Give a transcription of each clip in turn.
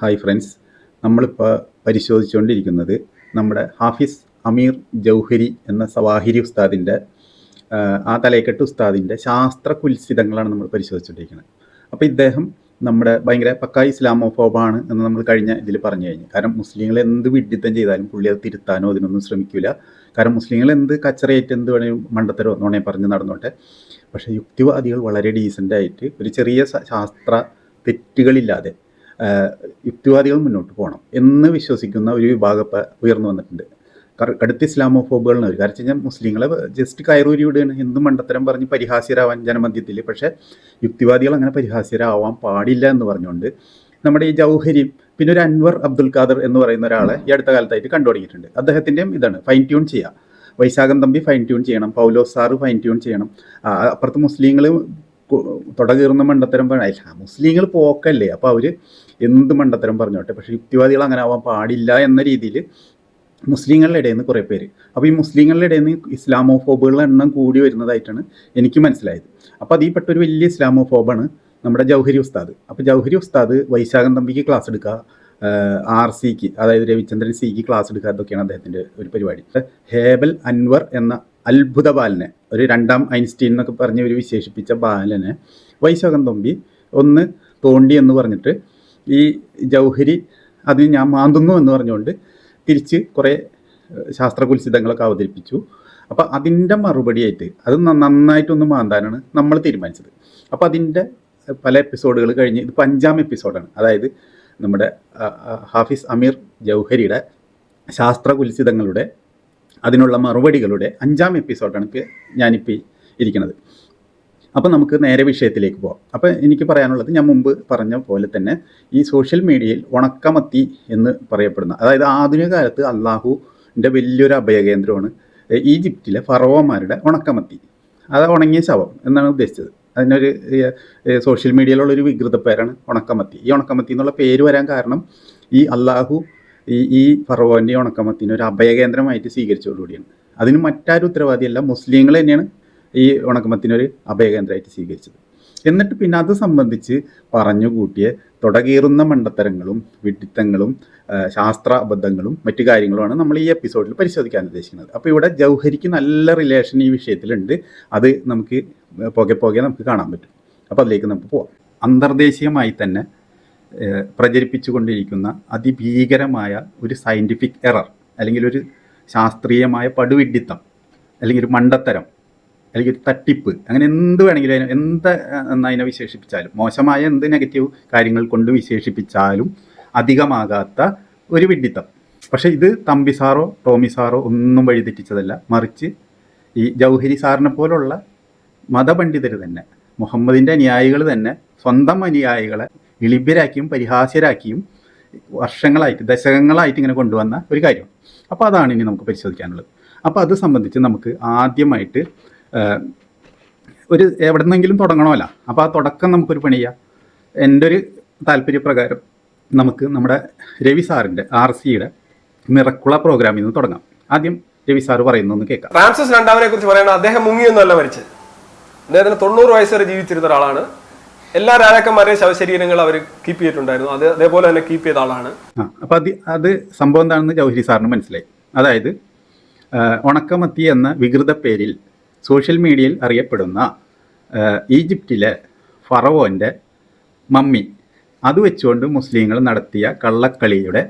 Hi friends, നമ്മളിപ്പോൾ പരിശോധിച്ചുകൊണ്ടിരിക്കുന്നത് നമ്മുടെ ഹാഫിസ് അമീർ ജൗഹരി എന്ന സവാഹിരി ഉസ്താദിൻ്റെ ആ തലയക്കെട്ട് ഉസ്താദിൻ്റെ ശാസ്ത്ര കുൽസിതങ്ങളാണ് നമ്മൾ പരിശോധിച്ചുകൊണ്ടിരിക്കുന്നത്. അപ്പോൾ ഇദ്ദേഹം നമ്മുടെ ഭയങ്കര പക്കാ ഇസ്ലാമോഫോബാണ് എന്ന് നമ്മൾ കഴിഞ്ഞ ഇതിൽ പറഞ്ഞു കഴിഞ്ഞു. കാരണം മുസ്ലിങ്ങൾ എന്ത് വിഡ്ഢിത്തം ചെയ്താലും പുള്ളി അത് തിരുത്താനോ അതിനൊന്നും ശ്രമിക്കില്ല. കാരണം മുസ്ലിങ്ങൾ എന്ത് കച്ചറയായിട്ട് എന്ത് വേണമെങ്കിലും മണ്ടത്തരോ നോണെ പറഞ്ഞ് നടന്നോട്ടെ. പക്ഷേ യുക്തിവാദികൾ വളരെ ഡീസൻ്റായിട്ട് ഒരു ചെറിയ ശാസ്ത്ര തെറ്റുകളില്ലാതെ യുക്തിവാദികൾ മുന്നോട്ട് പോകണം എന്ന് വിശ്വസിക്കുന്ന ഒരു വിഭാഗം ഉയർന്നു വന്നിട്ടുണ്ട്. കടുത്ത ഇസ്ലാമോഫോബുകളാണ് അവർ. കാരണം വെച്ചാൽ മുസ്ലിങ്ങളെ ജസ്റ്റ് കയറൂരി വിടുകയാണ്, എന്ത് മണ്ടത്തരം പറഞ്ഞ് പരിഹാസ്യരാവാൻ ജനമധ്യത്തിൽ. പക്ഷേ യുക്തിവാദികൾ അങ്ങനെ പരിഹാസ്യരാവാൻ പാടില്ല എന്ന് പറഞ്ഞുകൊണ്ട് നമ്മുടെ ഈ ജൗഹരി, പിന്നെ ഒരു അൻവർ അബ്ദുൽ ഖാദർ എന്ന് പറയുന്ന ഒരാളെ ഈ അടുത്ത കാലത്തായിട്ട് കണ്ടു തുടങ്ങിയിട്ടുണ്ട്. അദ്ദേഹത്തിൻ്റെയും ഇതാണ് ഫൈൻ ട്യൂൺ ചെയ്യുക. വൈശാഖം തമ്പി ഫൈൻ ട്യൂൺ ചെയ്യണം, പൗലോസ് സാറ് ഫൈൻ ട്യൂൺ ചെയ്യണം. അപ്പുറത്ത് മുസ്ലിങ്ങൾ തുടകീറുന്ന മണ്ടത്തരം പറഞ്ഞ മുസ്ലിങ്ങൾ പോക്കല്ലേ, അപ്പോൾ അവർ എന്ത് മണ്ടത്തരം പറഞ്ഞോട്ടെ. പക്ഷേ യുക്തിവാദികൾ അങ്ങനെ ആവാൻ പാടില്ല എന്ന രീതിയിൽ മുസ്ലിങ്ങളുടെ ഇടയിൽ നിന്ന് കുറേ പേര്, അപ്പോൾ ഈ മുസ്ലിങ്ങളുടെ ഇടയിൽ നിന്ന് ഇസ്ലാമോഫോബുകളുടെ എണ്ണം കൂടി വരുന്നതായിട്ടാണ് എനിക്ക് മനസ്സിലായത്. അപ്പോൾ അതിൽ പെട്ടൊരു വലിയ ഇസ്ലാമോഫോബാണ് നമ്മുടെ ജൗഹരി ഉസ്താദ്. അപ്പോൾ ജൗഹരി ഉസ്താദ് വൈശാഖം തമ്പിക്ക് ക്ലാസ് എടുക്കുക, RCക്ക് അതായത് രവിചന്ദ്രൻ സിക്ക് ക്ലാസ് എടുക്കുക, അതൊക്കെയാണ് അദ്ദേഹത്തിൻ്റെ ഒരു പരിപാടി. ഹേബൽ അൻവർ എന്ന അത്ഭുത ബാലനെ, ഒരു രണ്ടാം ഐൻസ്റ്റീൻ എന്നൊക്കെ പറഞ്ഞ് ഒരു വിശേഷിപ്പിച്ച ബാലനെ വൈശാഖം തമ്പി ഒന്ന് തോണ്ടി എന്ന് പറഞ്ഞിട്ട് ഈ ജൗഹരി അതിന് ഞാൻ മാന്തുന്നു എന്ന് പറഞ്ഞുകൊണ്ട് തിരിച്ച് കുറേ ശാസ്ത്രകുൽസിതങ്ങളൊക്കെ അവതരിപ്പിച്ചു. അപ്പോൾ അതിൻ്റെ മറുപടിയായിട്ട് അത് നന്നായിട്ടൊന്ന് മാന്താനാണ് നമ്മൾ തീരുമാനിച്ചത്. അപ്പോൾ അതിൻ്റെ പല എപ്പിസോഡുകൾ കഴിഞ്ഞ് ഇതിപ്പോൾ 5ാം എപ്പിസോഡാണ്. അതായത് നമ്മുടെ ഹാഫിസ് അമീർ ജൗഹരിയുടെ ശാസ്ത്രകുൽസിതങ്ങളുടെ അതിനുള്ള മറുപടികളുടെ 5ാം എപ്പിസോഡാണ് ഇപ്പോൾ ഞാനിപ്പോൾ ഇരിക്കുന്നത്. അപ്പോൾ നമുക്ക് നേരെ വിഷയത്തിലേക്ക് പോകാം. അപ്പോൾ എനിക്ക് പറയാനുള്ളത്, ഞാൻ മുമ്പ് പറഞ്ഞ പോലെ തന്നെ ഈ സോഷ്യൽ മീഡിയയിൽ ഉണക്കമത്തി എന്ന് പറയപ്പെടുന്ന, അതായത് ആധുനിക കാലത്ത് അള്ളാഹുവിൻ്റെ വലിയൊരു അഭയകേന്ദ്രമാണ് ഈജിപ്തിലെ ഫറവോമാരുടെ ഉണക്കമത്തി. അത് ഉണങ്ങിയ ശവം എന്നാണ് ഉദ്ദേശിച്ചത്. അതിനൊരു സോഷ്യൽ മീഡിയയിലുള്ളൊരു വികൃത പേരാണ് ഉണക്കമത്തി. ഈ ഉണക്കമത്തി എന്നുള്ള പേര് വരാൻ കാരണം ഈ അള്ളാഹു ഈ ഫറവോൻ്റെ ഉണക്കമത്തിനെ ഒരു അഭയകേന്ദ്രമായിട്ട് സ്വീകരിച്ചതോടുകൂടിയാണ്. അതിന് മറ്റാരും ഉത്തരവാദിയല്ല, മുസ്ലിങ്ങൾ തന്നെയാണ് ഈ ഉണക്കമത്തിനൊരു അഭയകേന്ദ്രമായിട്ട് സ്വീകരിച്ചത്. എന്നിട്ട് പിന്നെ അത് സംബന്ധിച്ച് പറഞ്ഞു കൂട്ടിയ തുടകീറുന്ന മണ്ടത്തരങ്ങളും വിഡ്ഢിത്തങ്ങളും ശാസ്ത്ര അബദ്ധങ്ങളും മറ്റു കാര്യങ്ങളുമാണ് നമ്മൾ ഈ എപ്പിസോഡിൽ പരിശോധിക്കാൻ ഉദ്ദേശിക്കുന്നത്. അപ്പോൾ ഇവിടെ ജൗഹരിക്ക് നല്ല റിലേഷൻ ഈ വിഷയത്തിലുണ്ട്. അത് നമുക്ക് പോകെ നമുക്ക് കാണാൻ പറ്റും. അപ്പോൾ അതിലേക്ക് നമുക്ക് പോവാം. അന്തർദേശീയമായി തന്നെ പ്രചരിപ്പിച്ചുകൊണ്ടിരിക്കുന്ന അതിഭീകരമായ ഒരു സയൻറ്റിഫിക് എറർ, അല്ലെങ്കിൽ ഒരു ശാസ്ത്രീയമായ പടുവിഡ്ഢിത്തം, അല്ലെങ്കിൽ ഒരു മണ്ടത്തരം, അല്ലെങ്കിൽ ഒരു തട്ടിപ്പ്, അങ്ങനെ എന്ത് വേണമെങ്കിലും എന്നതിനെ വിശേഷിപ്പിച്ചാലും, മോശമായ എന്ത് നെഗറ്റീവ് കാര്യങ്ങൾ കൊണ്ട് വിശേഷിപ്പിച്ചാലും അധികമാകാത്ത ഒരു വിഡ്ഢിത്തം. പക്ഷേ ഇത് തമ്പി സാറോ ടോമി സാറോ ഒന്നും വഴിതെറ്റിച്ചതല്ല. മറിച്ച് ഈ ജൗഹരി സാറിനെ പോലുള്ള മതപണ്ഡിതർ തന്നെ, മുഹമ്മദിൻ്റെ അനുയായികൾ തന്നെ സ്വന്തം അനുയായികളെ ഇളിഭ്യരാക്കിയും പരിഹാസ്യരാക്കിയും വർഷങ്ങളായിട്ട് ദശകങ്ങളായിട്ട് ഇങ്ങനെ കൊണ്ടുവന്ന ഒരു കാര്യം. അപ്പോൾ അതാണ് ഇനി നമുക്ക് പരിശോധിക്കാനുള്ളത്. അപ്പോൾ അത് സംബന്ധിച്ച് നമുക്ക് ആദ്യമായിട്ട് ഒരു എവിടെ നിന്നെങ്കിലും തുടങ്ങണമല്ല. അപ്പോൾ ആ തുടക്കം നമുക്കൊരു പണി ചെയ്യാം. എൻ്റെ ഒരു താല്പര്യപ്രകാരം നമുക്ക് നമ്മുടെ രവി സാറിൻ്റെ RCയുടെ മിറക്കുള പ്രോഗ്രാമിൽ നിന്ന് തുടങ്ങാം. ആദ്യം രവി സാറ് പറയുന്നൊന്ന് കേൾക്കാം. റാംസസ് രണ്ടാമനെ കുറിച്ച് പറയുന്നത് അദ്ദേഹം മുങ്ങിയൊന്നുമല്ല മരിച്ചത്. അദ്ദേഹത്തിന് 90 വയസ്സ് വരെ ജീവിച്ചിരുന്ന ഒരാളാണ്. എല്ലാ രാജാക്കന്മാരെയും ശവശരീരങ്ങൾ അവർ കീപ്പ് ചെയ്തിട്ടുണ്ടായിരുന്നു. അതേപോലെ തന്നെ കീപ്പ് ചെയ്ത ആളാണ്. അപ്പോൾ അത് സംഭവം എന്താണെന്ന് ജൗഹരി സാറിന് മനസ്സിലായി. അതായത് ഉണക്കമത്തി എന്ന വികൃത പേരിൽ സോഷ്യൽ മീഡിയയിൽ അറിയപ്പെടുന്ന ഈജിപ്തിലെ ഫറവോൻ്റെ മമ്മി, അത് വെച്ചുകൊണ്ട് മുസ്ലിങ്ങൾ നടത്തിയ കള്ളക്കളിയുടെ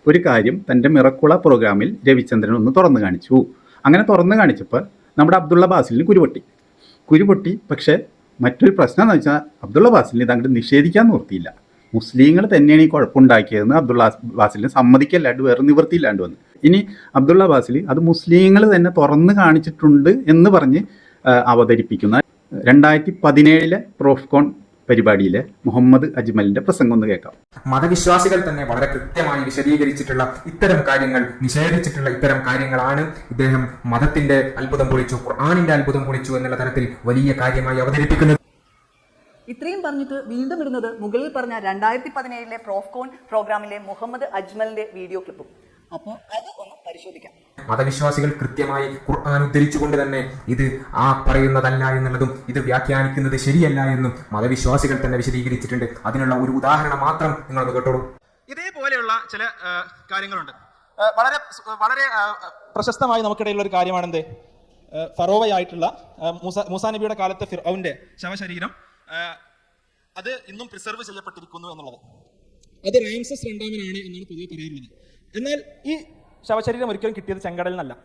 ഒരു കാര്യം തൻ്റെ മിറക്കുള പ്രോഗ്രാമിൽ രവിചന്ദ്രൻ ഒന്ന് തുറന്നു കാണിച്ചു. അങ്ങനെ തുറന്നു കാണിച്ചപ്പോൾ നമ്മുടെ അബ്ദുള്ള ബാസിലിന് കുരുപൊട്ടി. പക്ഷേ മറ്റൊരു പ്രശ്നം എന്ന് വെച്ചാൽ അബ്ദുള്ള ബാസിലിന് ഇത് അങ്ങോട്ട് നിഷേധിക്കാൻ നിർത്തിയില്ല. മുസ്ലിങ്ങൾ തന്നെയാണ് ഈ കുഴപ്പമുണ്ടാക്കിയതെന്ന് അബ്ദുള്ള ബാസിലിന് സമ്മതിക്കല്ലാണ്ട് വേറെ നിവൃത്തിയില്ലാണ്ട് വന്നു. ഇനി അബ്ദുള്ള ബാസിൽ അത് മുസ്ലിങ്ങൾ തന്നെ തുറന്ന് കാണിച്ചിട്ടുണ്ട് എന്ന് പറഞ്ഞ് അവതരിപ്പിക്കുന്ന 2017 പ്രോഫ്കോൺ പരിപാടിയിലെ മുഹമ്മദ് അജ്മലിന്റെ പ്രസംഗം ഒന്ന് കേൾക്കാം. മതവിശ്വാസികൾ തന്നെ വളരെ കൃത്യമായി വിശദീകരിച്ചിട്ടുള്ള ഇത്തരം കാര്യങ്ങൾ, നിഷേധിച്ചിട്ടുള്ള ഇത്തരം കാര്യങ്ങളാണ് ഇദ്ദേഹം മതത്തിന്റെ അത്ഭുതം പൊളിച്ചു, ഖുർആനിന്റെ അത്ഭുതം പൊളിച്ചു എന്നുള്ള തരത്തിൽ വലിയ കാര്യമായി അവതരിപ്പിക്കുന്നത്. ഇത്രയും പറഞ്ഞിട്ട് വീണ്ടും ഇടുന്നത് മുകളിൽ പറഞ്ഞ 2017 പ്രോഫ്കോൺ പ്രോഗ്രാമിലെ മുഹമ്മദ് അജ്മലിന്റെ വീഡിയോ ക്ലിപ്പും. അപ്പോൾ അത് ഒന്ന് പരിശോധിക്കാം. മതവിശ്വാസികൾ കൃത്യമായി ഖുർആൻ ഉദ്ധരിച്ചുകൊണ്ട് തന്നെ ഇത് ആ പറയുന്നതല്ല എന്നുള്ളതും ഇത് വ്യാഖ്യാനിക്കുന്നത് ശരിയല്ല എന്നും മതവിശ്വാസികൾ തന്നെ വിശദീകരിച്ചിട്ടുണ്ട്. അതിനുള്ള ഒരു ഉദാഹരണം മാത്രം നിങ്ങളൊന്ന് കേട്ടോളൂ. ഇതേ ഇതുപോലെയുള്ള ചില കാര്യങ്ങളുണ്ട്. വളരെ വളരെ പ്രശസ്തമായി നമുക്കിടയിലുള്ള ഒരു കാര്യമാണെന്ത്, ഫറോവയായിട്ടുള്ള മൂസാ നബിയുടെ കാലത്തെ ഫിർഔന്റെ ശവശരീരം അത് ഇന്നും പ്രിസർവ് ചെയ്യപ്പെട്ടിരിക്കുന്നു എന്നുള്ളത്. അത് റാംസസ് രണ്ടാമനാണ് എന്നാണ് പൊതുവെ പറയുന്നത്. എന്നാൽ ഈ ശവശരീരം ഒരിക്കലും കിട്ടിയത് ചെങ്കടലിൽ നിന്നല്ല.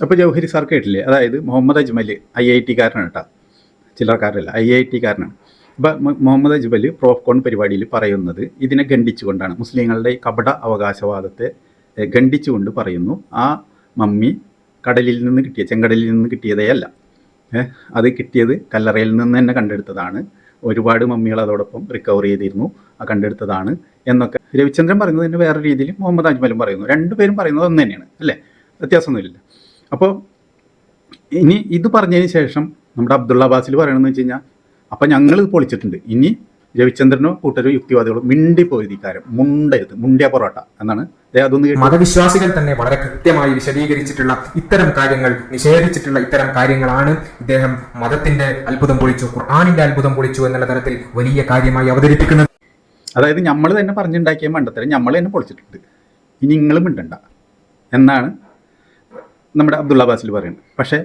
അപ്പോൾ ജൗഹരി സാർ കേട്ടില്ലേ, അതായത് മുഹമ്മദ് അജ്മൽ IIT കാരനാണ് കേട്ടോ, ചില്ലറക്കാരല്ല, IIT കാരനാണ്. അപ്പോൾ മുഹമ്മദ് അജ്മൽ പ്രോഫ്കോൺ പരിപാടിയിൽ പറയുന്നത് ഇതിനെ ഖണ്ഡിച്ചുകൊണ്ടാണ്, മുസ്ലിങ്ങളുടെ ഈ കപട അവകാശവാദത്തെ ഖണ്ഡിച്ചുകൊണ്ട് പറയുന്നു, ആ മമ്മി കടലിൽ നിന്ന് കിട്ടിയ, ചെങ്കടലിൽ നിന്ന് കിട്ടിയതേ അല്ല, അത് കിട്ടിയത് കല്ലറയിൽ നിന്ന് തന്നെ കണ്ടെടുത്തതാണ്, ഒരുപാട് മമ്മികൾ അതോടൊപ്പം റിക്കവർ ചെയ്തിരുന്നു, ആ കണ്ടെടുത്തതാണ് എന്നൊക്കെ രവിചന്ദ്രൻ പറയുന്നത് തന്നെ വേറെ രീതിയിൽ മുഹമ്മദ് അജ്മലും പറയുന്നു. രണ്ടുപേരും പറയുന്നത് ഒന്ന് തന്നെയാണ് അല്ലേ, വ്യത്യാസമൊന്നുമില്ല. അപ്പോൾ ഇനി ഇത് പറഞ്ഞതിന് ശേഷം നമ്മുടെ അബ്ദുള്ള അബ്ബാസിൽ പറയണമെന്ന് വെച്ച് കഴിഞ്ഞാൽ, അപ്പം ഞങ്ങൾ പൊളിച്ചിട്ടുണ്ട്, ഇനി രവിചന്ദ്രനോ കൂട്ടരോ യുക്തിവാദികളോ മിണ്ടിപ്പോയതിക്കാരം മുണ്ടരുത്, മുണ്ടിയ പൊറോട്ട എന്നാണ് അതൊന്ന്. മതവിശ്വാസികൾ തന്നെ വളരെ കൃത്യമായി വിശദീകരിച്ചിട്ടുള്ള ഇത്തരം കാര്യങ്ങൾ, നിഷേധിച്ചിട്ടുള്ള ഇത്തരം കാര്യങ്ങളാണ് ഇദ്ദേഹം മതത്തിന്റെ അത്ഭുതം പൊളിച്ചു, ഖുർആനിന്റെ അത്ഭുതം പൊളിച്ചു എന്നുള്ള തരത്തിൽ വലിയ കാര്യമായി അവതരിപ്പിക്കുന്നത്. അതായത് നമ്മൾ തന്നെ പറഞ്ഞുണ്ടാക്കിയ മണ്ടത്തരം നമ്മൾ തന്നെ പൊളിച്ചിട്ടുണ്ട്, ഇനി നിങ്ങളും മിണ്ടണ്ട എന്നാണ് നമ്മുടെ അബ്ദുള്ള അബ്ബാസിൽ പറയുന്നത്. പക്ഷേ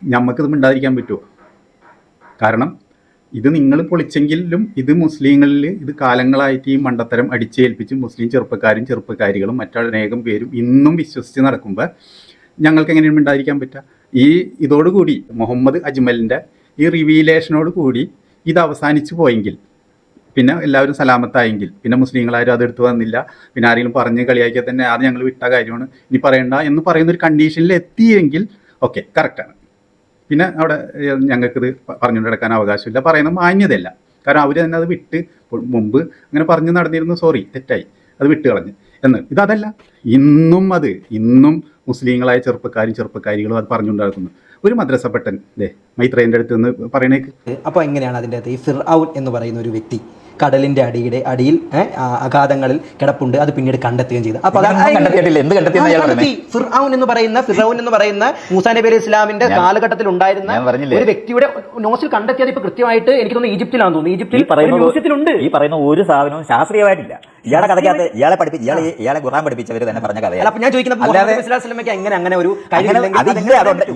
നമുക്കിത് മിണ്ടാതിരിക്കാൻ പറ്റുമോ? കാരണം ഇത് നിങ്ങൾ പൊളിച്ചെങ്കിലും ഇത് മുസ്ലിങ്ങളിൽ ഇത് കാലങ്ങളായിട്ട് ഈ മണ്ടത്തരം അടിച്ചേൽപ്പിച്ച് മുസ്ലിം ചെറുപ്പക്കാരികളും മറ്റനേകം പേരും ഇന്നും വിശ്വസിച്ച് നടക്കുമ്പോൾ ഞങ്ങൾക്ക് എങ്ങനെയാണ് മിണ്ടാതിരിക്കാൻ പറ്റുക? ഇതോടുകൂടി മുഹമ്മദ് അജ്മലിൻ്റെ ഈ റിവീലേഷനോട് കൂടി ഇത് അവസാനിച്ചു പോയെങ്കിൽ, പിന്നെ എല്ലാവരും സലാമത്തായെങ്കിൽ, പിന്നെ മുസ്ലിങ്ങളാരും അതെടുത്ത് വന്നില്ല, പിന്നെ ആരെങ്കിലും പറഞ്ഞ് കളിയാക്കിയാൽ തന്നെ അത് ഞങ്ങൾ വിട്ട കാര്യമാണ്, ഇനി പറയണ്ട എന്ന് പറയുന്നൊരു കണ്ടീഷനിൽ എത്തിയെങ്കിൽ ഓക്കെ, കറക്റ്റാണ്. പിന്നെ അവിടെ ഞങ്ങൾക്കിത് പറഞ്ഞുകൊണ്ട് നടക്കാൻ അവകാശമില്ല, പറയുന്ന മാന്യതയല്ല. കാരണം അവർ തന്നെ അത് വിട്ട് മുമ്പ് അങ്ങനെ പറഞ്ഞു നടന്നിരുന്നു, സോറി തെറ്റായി, അത് വിട്ട് കളഞ്ഞ് എന്ന്. ഇതല്ല, ഇന്നും മുസ്ലിങ്ങളായ ചെറുപ്പക്കാരികളും അത് പറഞ്ഞുകൊണ്ട് നടക്കുന്നു. ഒരു മദ്രസപ്പെട്ടൻ മൈത്രേൻ്റെ അടുത്ത് നിന്ന് പറയണേക്ക്. അപ്പോൾ എങ്ങനെയാണ് അതിൻ്റെ അകത്ത് ഈ ഫിർഔൻ എന്ന് പറയുന്ന ഒരു വ്യക്തി കടലിന്റെ അടിയിൽ അഗാധങ്ങളിൽ കിടപ്പുണ്ട്, അത് പിന്നീട് കണ്ടെത്തുകയും ചെയ്തു. അപ്പോൾ ഫിർഔൻ എന്ന് പറയുന്ന മൂസാ നബി അലൈഹി ഇസ്ലാമിന്റെ കാലഘട്ടത്തിൽ ഉണ്ടായിരുന്ന ഒരു വ്യക്തിയുടെ നോസിൽ കണ്ടെത്തിയത് ഇപ്പൊ കൃത്യമായിട്ട് എനിക്ക് തോന്നുന്നു ഈജിപ്തിലാണെന്ന് തോന്നുന്നു. ഈജിപ്തിലുണ്ട്. ഈ പറയുന്ന ഒരു സാധനവും ശാസ്ത്രീയമായിട്ടില്ല. ഇയാളെ കഥയ്ക്കകത്ത് ഇയാളെ ഖുർആൻ പഠിപ്പിച്ചവർ തന്നെ പറഞ്ഞ കഥയാണ്. അപ്പൊ ഞാൻ ചോദിക്കുന്നത് അങ്ങനെ ഒരു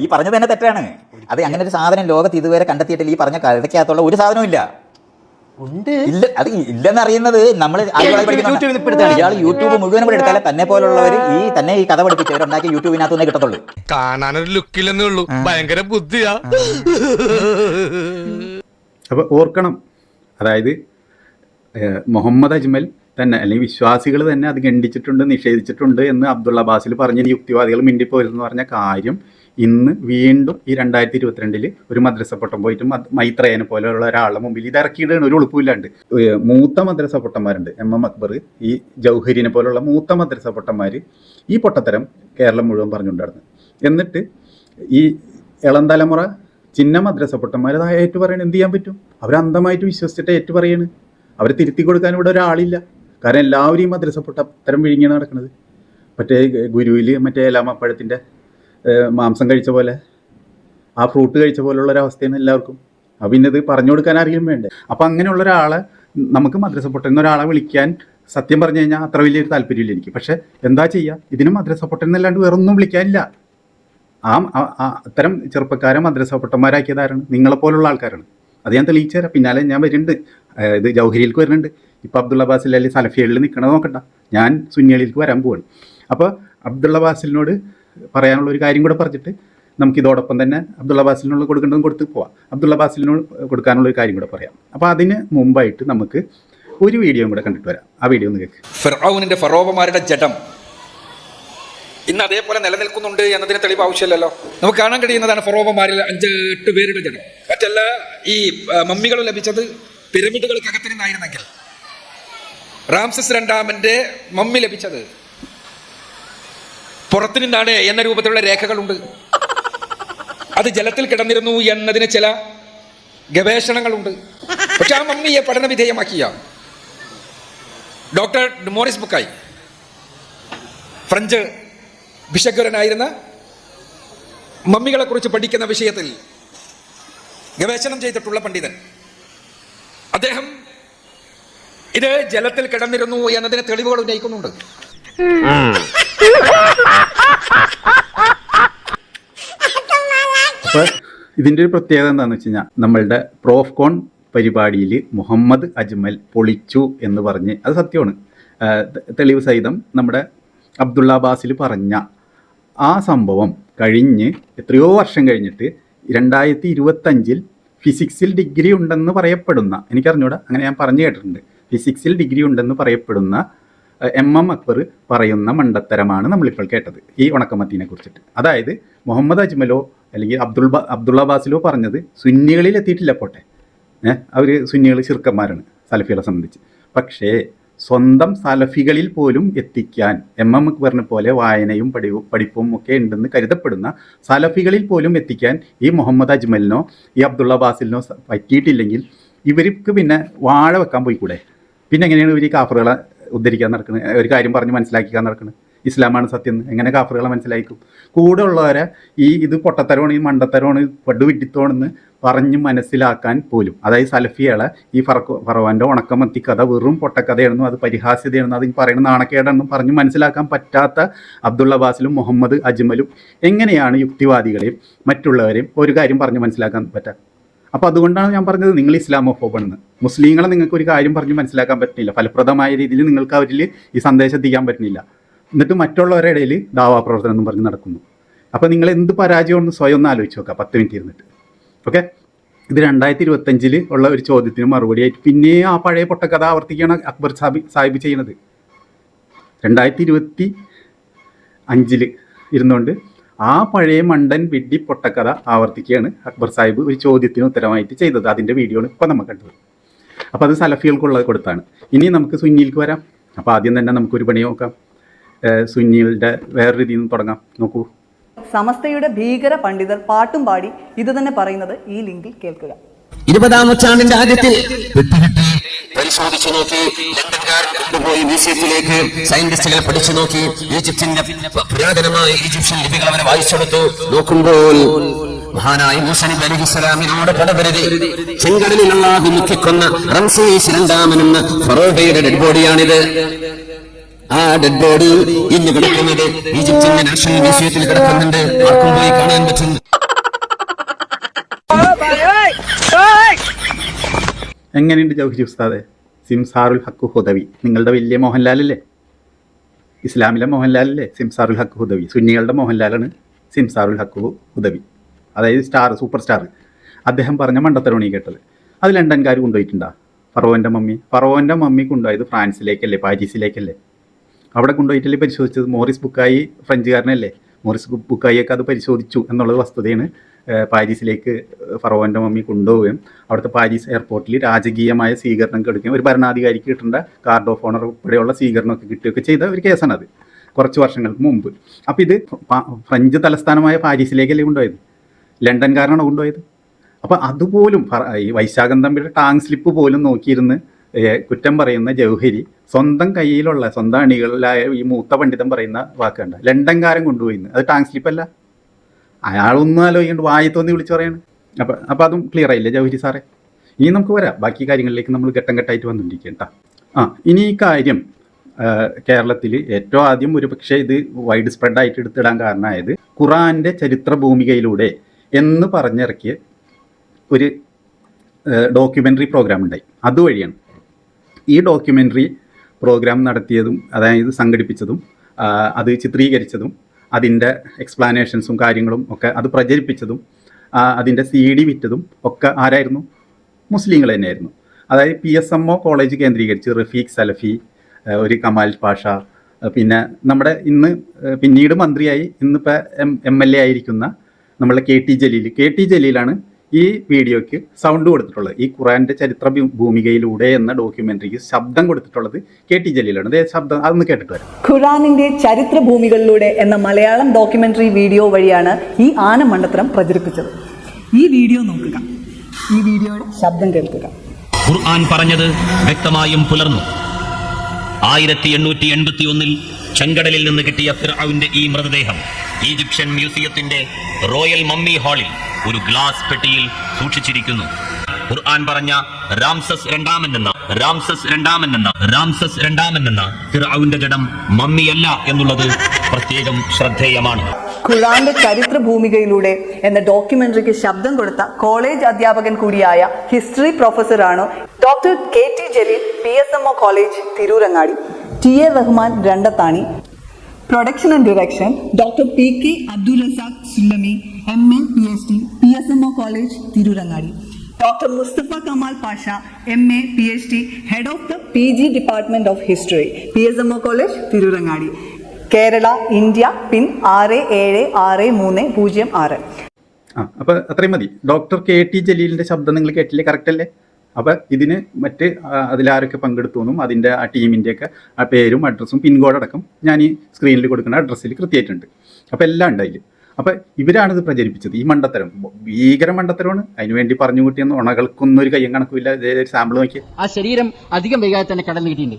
ഈ പറഞ്ഞത് തന്നെ തെറ്റാണ്. അത് അങ്ങനെ ഒരു സാധനം ലോകത്ത് ഇതുവരെ കണ്ടെത്തിയിട്ടില്ല. ഈ പറഞ്ഞ കഥയ്ക്കകത്തുള്ള ഒരു സാധനവും ഇല്ല. ഇല്ല, അത് ഇല്ലെന്ന് അറിയുന്നത് നമ്മൾ ഇയാൾ യൂട്യൂബ് മുഴുവൻ കൂടെ എടുത്താലേ തന്നെ പോലുള്ളവർ ഈ കഥ പഠിപ്പിച്ചവർ ഉണ്ടാക്കി യൂട്യൂബിനകത്ത് നിന്നേ കിട്ടത്തുള്ളൂ. കാണാനൊരു ലുക്കില്ലെന്നേ ഉള്ളൂ, ഭയങ്കര ബുദ്ധിയാ. അപ്പൊ ഓർക്കണം, അതായത് മുഹമ്മദ് അജ്മൽ തന്നെ അല്ലെങ്കിൽ വിശ്വാസികൾ തന്നെ അത് ഖണ്ഡിച്ചിട്ടുണ്ട്, നിഷേധിച്ചിട്ടുണ്ട് എന്ന് അബ്ദുള്ള അബ്ബാസിൽ പറഞ്ഞ യുക്തിവാദികൾ മിണ്ടിപ്പോയെന്ന് പറഞ്ഞ കാര്യം ഇന്ന് വീണ്ടും ഈ 2022 ഒരു മദ്രസ പൊട്ടം പോയിട്ട് മൈത്രേനെ പോലെയുള്ള ഒരാളുടെ മുമ്പിൽ ഇത് ഇറക്കിയിടുകയാണ്, ഒരു എളുപ്പമില്ലാണ്ട്. മൂത്ത മദ്രസ പൊട്ടന്മാരുണ്ട്, MM അക്ബർ, ഈ ജൗഹരിനെ പോലുള്ള മൂത്ത മദ്രസ പൊട്ടന്മാർ ഈ പൊട്ടത്തരം കേരളം മുഴുവൻ പറഞ്ഞുകൊണ്ടായിരുന്നു. എന്നിട്ട് ഈ ഇളം തലമുറ ചിന്ന മദ്രസ പൊട്ടന്മാർ അത് ഏറ്റു പറയണം. എന്ത് ചെയ്യാൻ പറ്റും? അവരന്ധമായിട്ട് വിശ്വസിച്ചിട്ട് ഏറ്റു പറയാണ്. അവരെ തിരുത്തി കൊടുക്കാൻ ഇവിടെ ഒരാളില്ല. കാരണം എല്ലാവരും ഈ മദ്രസ പൊട്ടത്തരം വിഴുങ്ങിയാണ് നടക്കുന്നത്. മറ്റേ ഗുരുവിൽ മറ്റേ ഏലാമപ്പഴത്തിൻ്റെ മാംസം കഴിച്ച പോലെ, ആ ഫ്രൂട്ട് കഴിച്ച പോലുള്ള ഒരവസ്ഥയാണ് എല്ലാവർക്കും. അപ്പം പിന്നെ ഇത് പറഞ്ഞു കൊടുക്കാൻ ആരെങ്കിലും വേണ്ടേ? അപ്പം അങ്ങനെയുള്ള ഒരാളെ നമുക്ക് മദ്രസ പൊട്ടൻ ഒരാളെ വിളിക്കാൻ സത്യം പറഞ്ഞു കഴിഞ്ഞാൽ അത്ര വലിയൊരു താല്പര്യമില്ല എനിക്ക്. പക്ഷേ എന്താ ചെയ്യുക, ഇതിന് മദ്രസ പൊട്ടൻ എന്നല്ലാണ്ട് വേറൊന്നും വിളിക്കാനില്ല. അത്തരം ചെറുപ്പക്കാരെ മദ്രസ പൊട്ടന്മാരാക്കിയതാരാണ്? നിങ്ങളെപ്പോലുള്ള ആൾക്കാരാണ്. അത് ഞാൻ തെളിയിച്ചു തരാം. പിന്നാലെ ഞാൻ വരുന്നുണ്ട്, ഇത് ജൗഹരിയിലേക്ക് വരുന്നുണ്ട്. ഇപ്പോൾ അബ്ദുള്ള ബാസിൽ അല്ലെങ്കിൽ സലഫികളിൽ നിൽക്കണത് നോക്കണ്ട, ഞാൻ സുന്നികളിലേക്ക് വരാൻ പോവാണ്. അപ്പോൾ അബ്ദുള്ള ബാസിലിനോട് പറയാനുള്ള ഒരു കാര്യം കൂടെ പറഞ്ഞിട്ട് നമുക്കിതോടൊപ്പം തന്നെ അബ്ദുള്ള ബാസിലിനോട് കൊടുക്കേണ്ടതും കൊടുത്ത് പോവാം. അബ്ദുള്ള ബാസിലിനോട് കൊടുക്കാനുള്ള ഒരു കാര്യം കൂടെ പറയാം. അപ്പോൾ അതിന് മുമ്പായിട്ട് നമുക്ക് ഒരു വീഡിയോ കൂടെ കണ്ടിട്ട് വരാം. ആ വീഡിയോ ഒന്ന് കേൾക്കുക. ഫിർഔനിന്റെ ഫറോവമാരുടെ ജഡം ഇന്ന് അതേപോലെ നിലനിൽക്കുന്നുണ്ട് എന്നതിന് തെളിവ് ആവശ്യമില്ലല്ലോ. നമുക്ക് കാണാൻ കഴിയുന്നതാണ് ഫറോവമാരിൽ 5-8 പേരുടെ ജഡം. മറ്റല്ല ഈ മമ്മികൾ ലഭിച്ചത് പിരമിഡുകൾക്കകത്ത് നിന്നായിരുന്നെങ്കിൽ റാംസസ് രണ്ടാമന്റെ മമ്മി ലഭിച്ചത് പുറത്തു നിന്നാണ് എന്ന രൂപത്തിലുള്ള രേഖകളുണ്ട്. അത് ജലത്തിൽ കിടന്നിരുന്നു എന്നതിന് ചില ഗവേഷണങ്ങളുണ്ട്. പക്ഷെ ആ മമ്മിയെ പഠന വിധേയമാക്കിയ ഡോക്ടർ മോറിസ് ബുക്കായ്, ഫ്രഞ്ച് ഭിഷഗ്വരനായിരുന്ന മമ്മികളെ കുറിച്ച് പഠിക്കുന്ന വിഷയത്തിൽ ഗവേഷണം ചെയ്തിട്ടുള്ള പണ്ഡിതൻ, അദ്ദേഹം ഇത് ജലത്തിൽ കിടന്നിരുന്നു എന്നതിന് തെളിവുകൾ ഉന്നയിക്കുന്നുണ്ട്. അപ്പോൾ ഇതിൻ്റെ ഒരു പ്രത്യേകത എന്താണെന്ന് വെച്ച് കഴിഞ്ഞാൽ നമ്മളുടെ പ്രോഫ്കോൺ പരിപാടിയിൽ മുഹമ്മദ് അജ്മൽ പൊളിച്ചു എന്ന് പറഞ്ഞ് അത് സത്യമാണ്, തെളിവ് സഹിതം നമ്മുടെ അബ്ദുള്ള അബ്ബാസിൽ പറഞ്ഞ ആ സംഭവം കഴിഞ്ഞ് എത്രയോ വർഷം കഴിഞ്ഞിട്ട് 2025 ഫിസിക്സിൽ ഡിഗ്രി ഉണ്ടെന്ന് പറയപ്പെടുന്ന, എനിക്കറിഞ്ഞൂടാ, അങ്ങനെ ഞാൻ പറഞ്ഞു കേട്ടിട്ടുണ്ട്, ഫിസിക്സിൽ ഡിഗ്രി ഉണ്ടെന്ന് പറയപ്പെടുന്ന MM അക്ബർ പറയുന്ന മണ്ടത്തരമാണ് നമ്മളിപ്പോൾ കേട്ടത് ഈ ഉണക്കമത്തീനെ കുറിച്ചിട്ട്. അതായത് മുഹമ്മദ് അജ്മലോ അല്ലെങ്കിൽ അബ്ദുള്ള അബ്ബാസിലോ പറഞ്ഞത് സുന്നികളിൽ എത്തിയിട്ടില്ല, പോട്ടെ, അവർ സുന്നികൾ ശിർക്കന്മാരാണ് സലഫികളെ സംബന്ധിച്ച്. പക്ഷേ സ്വന്തം സലഫികളിൽ പോലും എത്തിക്കാൻ MM അക്ബറിനെ പോലെ വായനയും പഠിപ്പും ഒക്കെ ഉണ്ടെന്ന് കരുതപ്പെടുന്ന സലഫികളിൽ പോലും എത്തിക്കാൻ ഈ മുഹമ്മദ് അജ്മലിനോ ഈ അബ്ദുള്ള അബ്ബാസിലിനോ പറ്റിയിട്ടില്ലെങ്കിൽ ഇവർക്ക് പിന്നെ വാഴ വെക്കാൻ പോയിക്കൂടെ? പിന്നെ എങ്ങനെയാണ് ഇവർ ഈ കാഫറുകളെ ഉദ്ധരിക്കാൻ നടക്കുന്നത്, ഒരു കാര്യം പറഞ്ഞ് മനസ്സിലാക്കിക്കാൻ നടക്കുന്നത്? ഇസ്ലാമാണ് സത്യം എന്ന് എങ്ങനെ കാഫറുകളെ മനസ്സിലാക്കും? കൂടെ ഉള്ളവരെ ഇത് പൊട്ടത്തരമാണ്, ഈ മണ്ടത്തരമാണ്, പടുവിഡിത്തോണെന്ന് പറഞ്ഞ് മനസ്സിലാക്കാൻ പോലും, അതായത് സലഫികളെ ഈ ഫറവാൻ്റെ ഉണക്കമത്തി കഥ വെറും പൊട്ടക്കഥയാണെന്നും അത് പരിഹാസ്യതയാണെന്നും അത് ഈ പറയുന്ന നാണക്കേടാണെന്നും പറഞ്ഞ് മനസ്സിലാക്കാൻ പറ്റാത്ത അബ്ദുള്ള അബ്ബാസിലും മുഹമ്മദ് അജ്മലും എങ്ങനെയാണ് യുക്തിവാദികളെയും മറ്റുള്ളവരെയും ഒരു കാര്യം പറഞ്ഞ് മനസ്സിലാക്കാൻ പറ്റുക? അപ്പോൾ അതുകൊണ്ടാണ് ഞാൻ പറഞ്ഞത് നിങ്ങൾ ഇസ്ലാമോഫോബാണെന്ന്. മുസ്ലിങ്ങളെ നിങ്ങൾക്ക് ഒരു കാര്യം പറഞ്ഞ് മനസ്സിലാക്കാൻ പറ്റുന്നില്ല, ഫലപ്രദമായ രീതിയിൽ നിങ്ങൾക്ക് അവരിൽ ഈ സന്ദേശം എത്തിക്കാൻ പറ്റുന്നില്ല, എന്നിട്ട് മറ്റുള്ളവരുടെ ഇടയിൽ ദാവാ പ്രവർത്തനം എന്നും പറഞ്ഞ് നടക്കുന്നു. അപ്പോൾ നിങ്ങൾ എന്ത് പരാജയമാണെന്ന് സ്വയം ഒന്ന് ആലോചിച്ച് നോക്കാം 10 മിനിറ്റ് ഇരുന്നിട്ട്. ഓക്കെ, ഇത് 2025 ഉള്ള ഒരു ചോദ്യത്തിന് മറുപടിയായിട്ട് പിന്നെ ആ പഴയ പൊട്ടക്കഥ ആവർത്തിക്കുകയാണ് അക്ബർ സാഹിബ് ചെയ്യുന്നത്. 2025 ഇരുന്നുകൊണ്ട് ആ പഴയ മണ്ടൻ വിഡ്ഢി പൊട്ടക്കഥ ആവർത്തിക്കുകയാണ് അക്ബർ സാഹിബ് ഒരു ചോദ്യത്തിന് ഉത്തരമായിട്ട് ചെയ്തത്. അതിൻ്റെ വീഡിയോ ആണ് ഇപ്പോൾ നമ്മൾ കണ്ടത്. അപ്പോൾ അത് സലഫികൾക്കുള്ളത് കൊടുത്താണ്. ഇനി നമുക്ക് സുന്നിയിലേക്ക് വരാം. അപ്പോൾ ആദ്യം തന്നെ നമുക്കൊരു പണി നോക്കാം, സുന്നികളുടെ വേറെ രീതിയിൽ നിന്ന് തുടങ്ങാം. നോക്കൂ, സമസ്തയുടെ ഭീകര പണ്ഡിതർ പാട്ടും പാടി ഇത് തന്നെ പറയുന്നത് ഈ ലിങ്കിൽ കേൾക്കുക. 20-ാം നൂറ്റാണ്ടിന്റെ ആദ്യത്തിൽ പരിശോധിച്ചു നോക്കി, ലണ്ടൻകാരൻ കൊണ്ടുപോയി മ്യൂസിയത്തിലേക്ക് സയന്റിസ്റ്റുകൾ പഠിച്ചു നോക്കി, ഈജിപ്തിന്റെ പുരാതനമായ ഈജിപ്ഷ്യൻ ലിപികൾ അവരെ വായിച്ചെടുത്തു. നോക്കുമ്പോൾ മഹാനായ മൂസാ നബി അലൈഹിസ്സലാമിനോട് പടപരതി ചെങ്കടലിൽ അല്ലാഹു മുക്കിക്കൊന്ന റംസേസ് രണ്ടാമനെന്ന ഫറോവയുടെ ഡെഡ് ബോഡിയാണിത്. ആ ഡെഡ് ബോഡി ഇന്ന് കിടക്കുന്നത് ഈജിപ്തിന്റെ നാഷണൽ മ്യൂസിയത്തിൽ കിടക്കുന്നുണ്ട്. ആർക്കും പോയി കാണാൻ പറ്റും. എങ്ങനെയുണ്ട് ജൗഹരി ഉസ്താദെ? സിംസാറുൽ ഹക്ക് ഹുദവി നിങ്ങളുടെ വലിയ മോഹൻലാലല്ലേ, ഇസ്ലാമിലെ മോഹൻലാലല്ലേ സിംസാറുൽ ഹക്ക് ഹുദവി? സുന്നികളുടെ മോഹൻലാലാണ് സിംസാറുൽ ഹക്ക് ഹുദവി, അതായത് സ്റ്റാർ, സൂപ്പർ സ്റ്റാർ. അദ്ദേഹം പറഞ്ഞ മണ്ടത്തരമാണ് ഈ കേട്ടത്. അത് ലണ്ടൻകാർ കൊണ്ടുപോയിട്ടുണ്ടാ? ഫറോവൻ്റെ മമ്മി കൊണ്ടുപോയത് ഫ്രാൻസിലേക്കല്ലേ, പാരീസിലേക്കല്ലേ? അവിടെ കൊണ്ടുപോയിട്ടല്ലേ പരിശോധിച്ചത്? മോറിസ് ബുക്കായി ഫ്രഞ്ചുകാരനല്ലേ? മോറിസ് ബുക്കായിയൊക്കെ അത് പരിശോധിച്ചു എന്നുള്ളത് വസ്തുതയാണ്. പാരീസിലേക്ക് ഫറോവൻ്റെ മമ്മി കൊണ്ടുപോവുകയും അവിടുത്തെ പാരീസ് എയർപോർട്ടിൽ രാജകീയമായ സ്വീകരണം കൊടുക്കുകയും ഒരു ഭരണാധികാരിക്ക് കിട്ടേണ്ട കാർഡ് ഓഫ് ഓണർ ഉൾപ്പെടെയുള്ള സ്വീകരണമൊക്കെ കിട്ടുകയൊക്കെ ചെയ്ത ഒരു കേസാണത് കുറച്ച് വർഷങ്ങൾക്ക് മുമ്പ്. അപ്പോൾ ഇത് ഫ്രഞ്ച് തലസ്ഥാനമായ പാരീസിലേക്കല്ലേ കൊണ്ടുപോയത്? ലണ്ടൻകാരനാണോ കൊണ്ടുപോയത്? അപ്പോൾ അതുപോലും ഈ വൈശാഖൻ തമ്പിയുടെ ടാങ് സ്ലിപ്പ് പോലും നോക്കിയിരുന്ന് കുറ്റം പറയുന്ന ജൗഹരി സ്വന്തം കയ്യിലുള്ള സ്വന്തം അണികളിലായ ഈ മൂത്ത പണ്ഡിതൻ പറയുന്ന വാക്കുണ്ട്, ലണ്ടൻകാരൻ കൊണ്ടുപോയിന്ന്. അത് ടാങ് സ്ലിപ്പല്ല. അയാളൊന്നും ആലോചിക്കേണ്ട വായി തോന്നി വിളിച്ചു പറയാണ്. അപ്പോൾ അതും ക്ലിയർ ആയില്ലേ ജൗഹരി സാറേ? ഇനി നമുക്ക് വരാം ബാക്കി കാര്യങ്ങളിലേക്ക്. നമ്മൾ ഘട്ടം ഘട്ടമായിട്ട് വന്നുകൊണ്ടിരിക്കേണ്ട. ഇനി ഈ കാര്യം കേരളത്തിൽ ഏറ്റവും ആദ്യം ഒരു പക്ഷേ ഇത് വൈഡ് സ്പ്രെഡായിട്ട് എടുത്തിടാൻ കാരണമായത് ഖുറാൻ്റെ ചരിത്ര ഭൂമികയിലൂടെ എന്ന് പറഞ്ഞിറക്കിയ ഒരു ഡോക്യുമെൻ്ററി പ്രോഗ്രാം ഉണ്ടായി. അതുവഴിയാണ് ഈ ഡോക്യുമെൻ്ററി പ്രോഗ്രാം നടത്തിയതും, അതായത് സംഘടിപ്പിച്ചതും, അത് ചിത്രീകരിച്ചതും, അതിൻ്റെ എക്സ്പ്ലാനേഷൻസും കാര്യങ്ങളും ഒക്കെ അത് പ്രചരിപ്പിച്ചതും, അതിൻ്റെ CD വിറ്റതും ഒക്കെ ആരായിരുന്നു? മുസ്ലിങ്ങൾ തന്നെയായിരുന്നു. അതായത് PSMO കോളേജ് കേന്ദ്രീകരിച്ച് റഫീഖ് സലഫി, ഒരു കമാൽ പാഷ, പിന്നെ നമ്മുടെ പിന്നീട് മന്ത്രിയായി ഇന്നിപ്പോൾ MLA ആയിരിക്കുന്ന നമ്മളെ KT ജലീലാണ് ഈ വീഡിയോയ്ക്ക് സൗണ്ട് കൊടുത്തിട്ടുള്ളത്. ഈ ഖുറാൻ്റെ ചരിത്ര ഭൂമികയിലൂടെ എന്ന ഡോക്യുമെൻ്ററിക്ക് ശബ്ദം കൊടുത്തിട്ടുള്ളത് KT ജലീലാണ്. അതേ ശബ്ദം അതൊന്ന് കേട്ടിട്ട് വരാം. ഖുറാനിന്റെ ചരിത്ര ഭൂമികളിലൂടെ എന്ന മലയാളം ഡോക്യുമെന്ററി വീഡിയോ വഴിയാണ് ഈ ആനമണ്ടത്തരം പ്രചരിപ്പിച്ചത്. ഈ വീഡിയോ നോക്കുക, ഈ വീഡിയോയുടെ ശബ്ദം കേൾക്കുക. ഖുർആൻ പറഞ്ഞത് വ്യക്തമായും പുലർന്നു. 1881 ചെങ്കടലിൽ നിന്ന് കിട്ടിയ ഫിർഔന്റെ ഈ മൃതദേഹം ഈജിപ്ഷ്യൻ മ്യൂസിയത്തിന്റെ റോയൽ മമ്മി ഹാളിൽ ഒരു ഗ്ലാസ് പെട്ടിയിൽ സൂക്ഷിച്ചിരിക്കുന്നു. ഖുർആൻ പറഞ്ഞ രാംസസ് രണ്ടാമൻ എന്ന റാംസസ് രണ്ടാമൻ എന്ന ഫിർഔന്റെ ജഡം മമ്മിയല്ല എന്നുള്ളത് പ്രത്യേകം ശ്രദ്ധേയമാണ്. ഖുർആന്റെ ചരിത്ര ഭൂമികയിലൂടെ എന്ന ഡോക്യുമെന്ററിക്ക് ശബ്ദം കൊടുത്ത കോളേജ് അധ്യാപകൻ കൂടിയായ ഹിസ്റ്ററി പ്രൊഫസറാണ് doctor KT Jaleel, PSMO college Tirurangadi. TA Rahman Randathani. Production and direction doctor PK Abdul Razak Sullami, MA PhD, PSMO college Tirurangadi. Doctor Mustafa Kamal Pasha, MA PhD, Head of the PG Department of History, PSMO college Tirurangadi. Kerala, India, PIN 676306. അപ്പോൾ അത്രയും മതി. ഡോക്ടർ KT ജലീലിൻ്റെ ശബ്ദം നിങ്ങൾ കേട്ടില്ലേ? Correct അല്ലേ? അപ്പോൾ ഇതിന് മറ്റ് അതിലാരൊക്കെ പങ്കെടുത്തു എന്നും അതിൻ്റെ ആ ടീമിൻ്റെയൊക്കെ ആ പേരും അഡ്രസ്സും പിൻകോഡ് അടക്കം ഞാൻ ഈ സ്ക്രീനിൽ കൊടുക്കുന്ന അഡ്രസ്സിൽ കൃത്യമായിട്ടുണ്ട്. അപ്പോൾ എല്ലാം ഉണ്ട് അതിൽ. അപ്പോൾ ഇവരാണ് ഇത് പ്രചരിപ്പിച്ചത്. ഈ മണ്ടത്തരം ഭീകര മണ്ടത്തരമാണ്. അതിനുവേണ്ടി പറഞ്ഞു കൂട്ടിയെന്ന് ഉണകൾക്കൊന്നും ഒരു കയ്യും കണക്കുമില്ല. സാമ്പിൾ നോക്കി. ആ ശരീരം അധികം വൈകാതെ തന്നെ കടന്നു കിട്ടിയിട്ടുണ്ട്.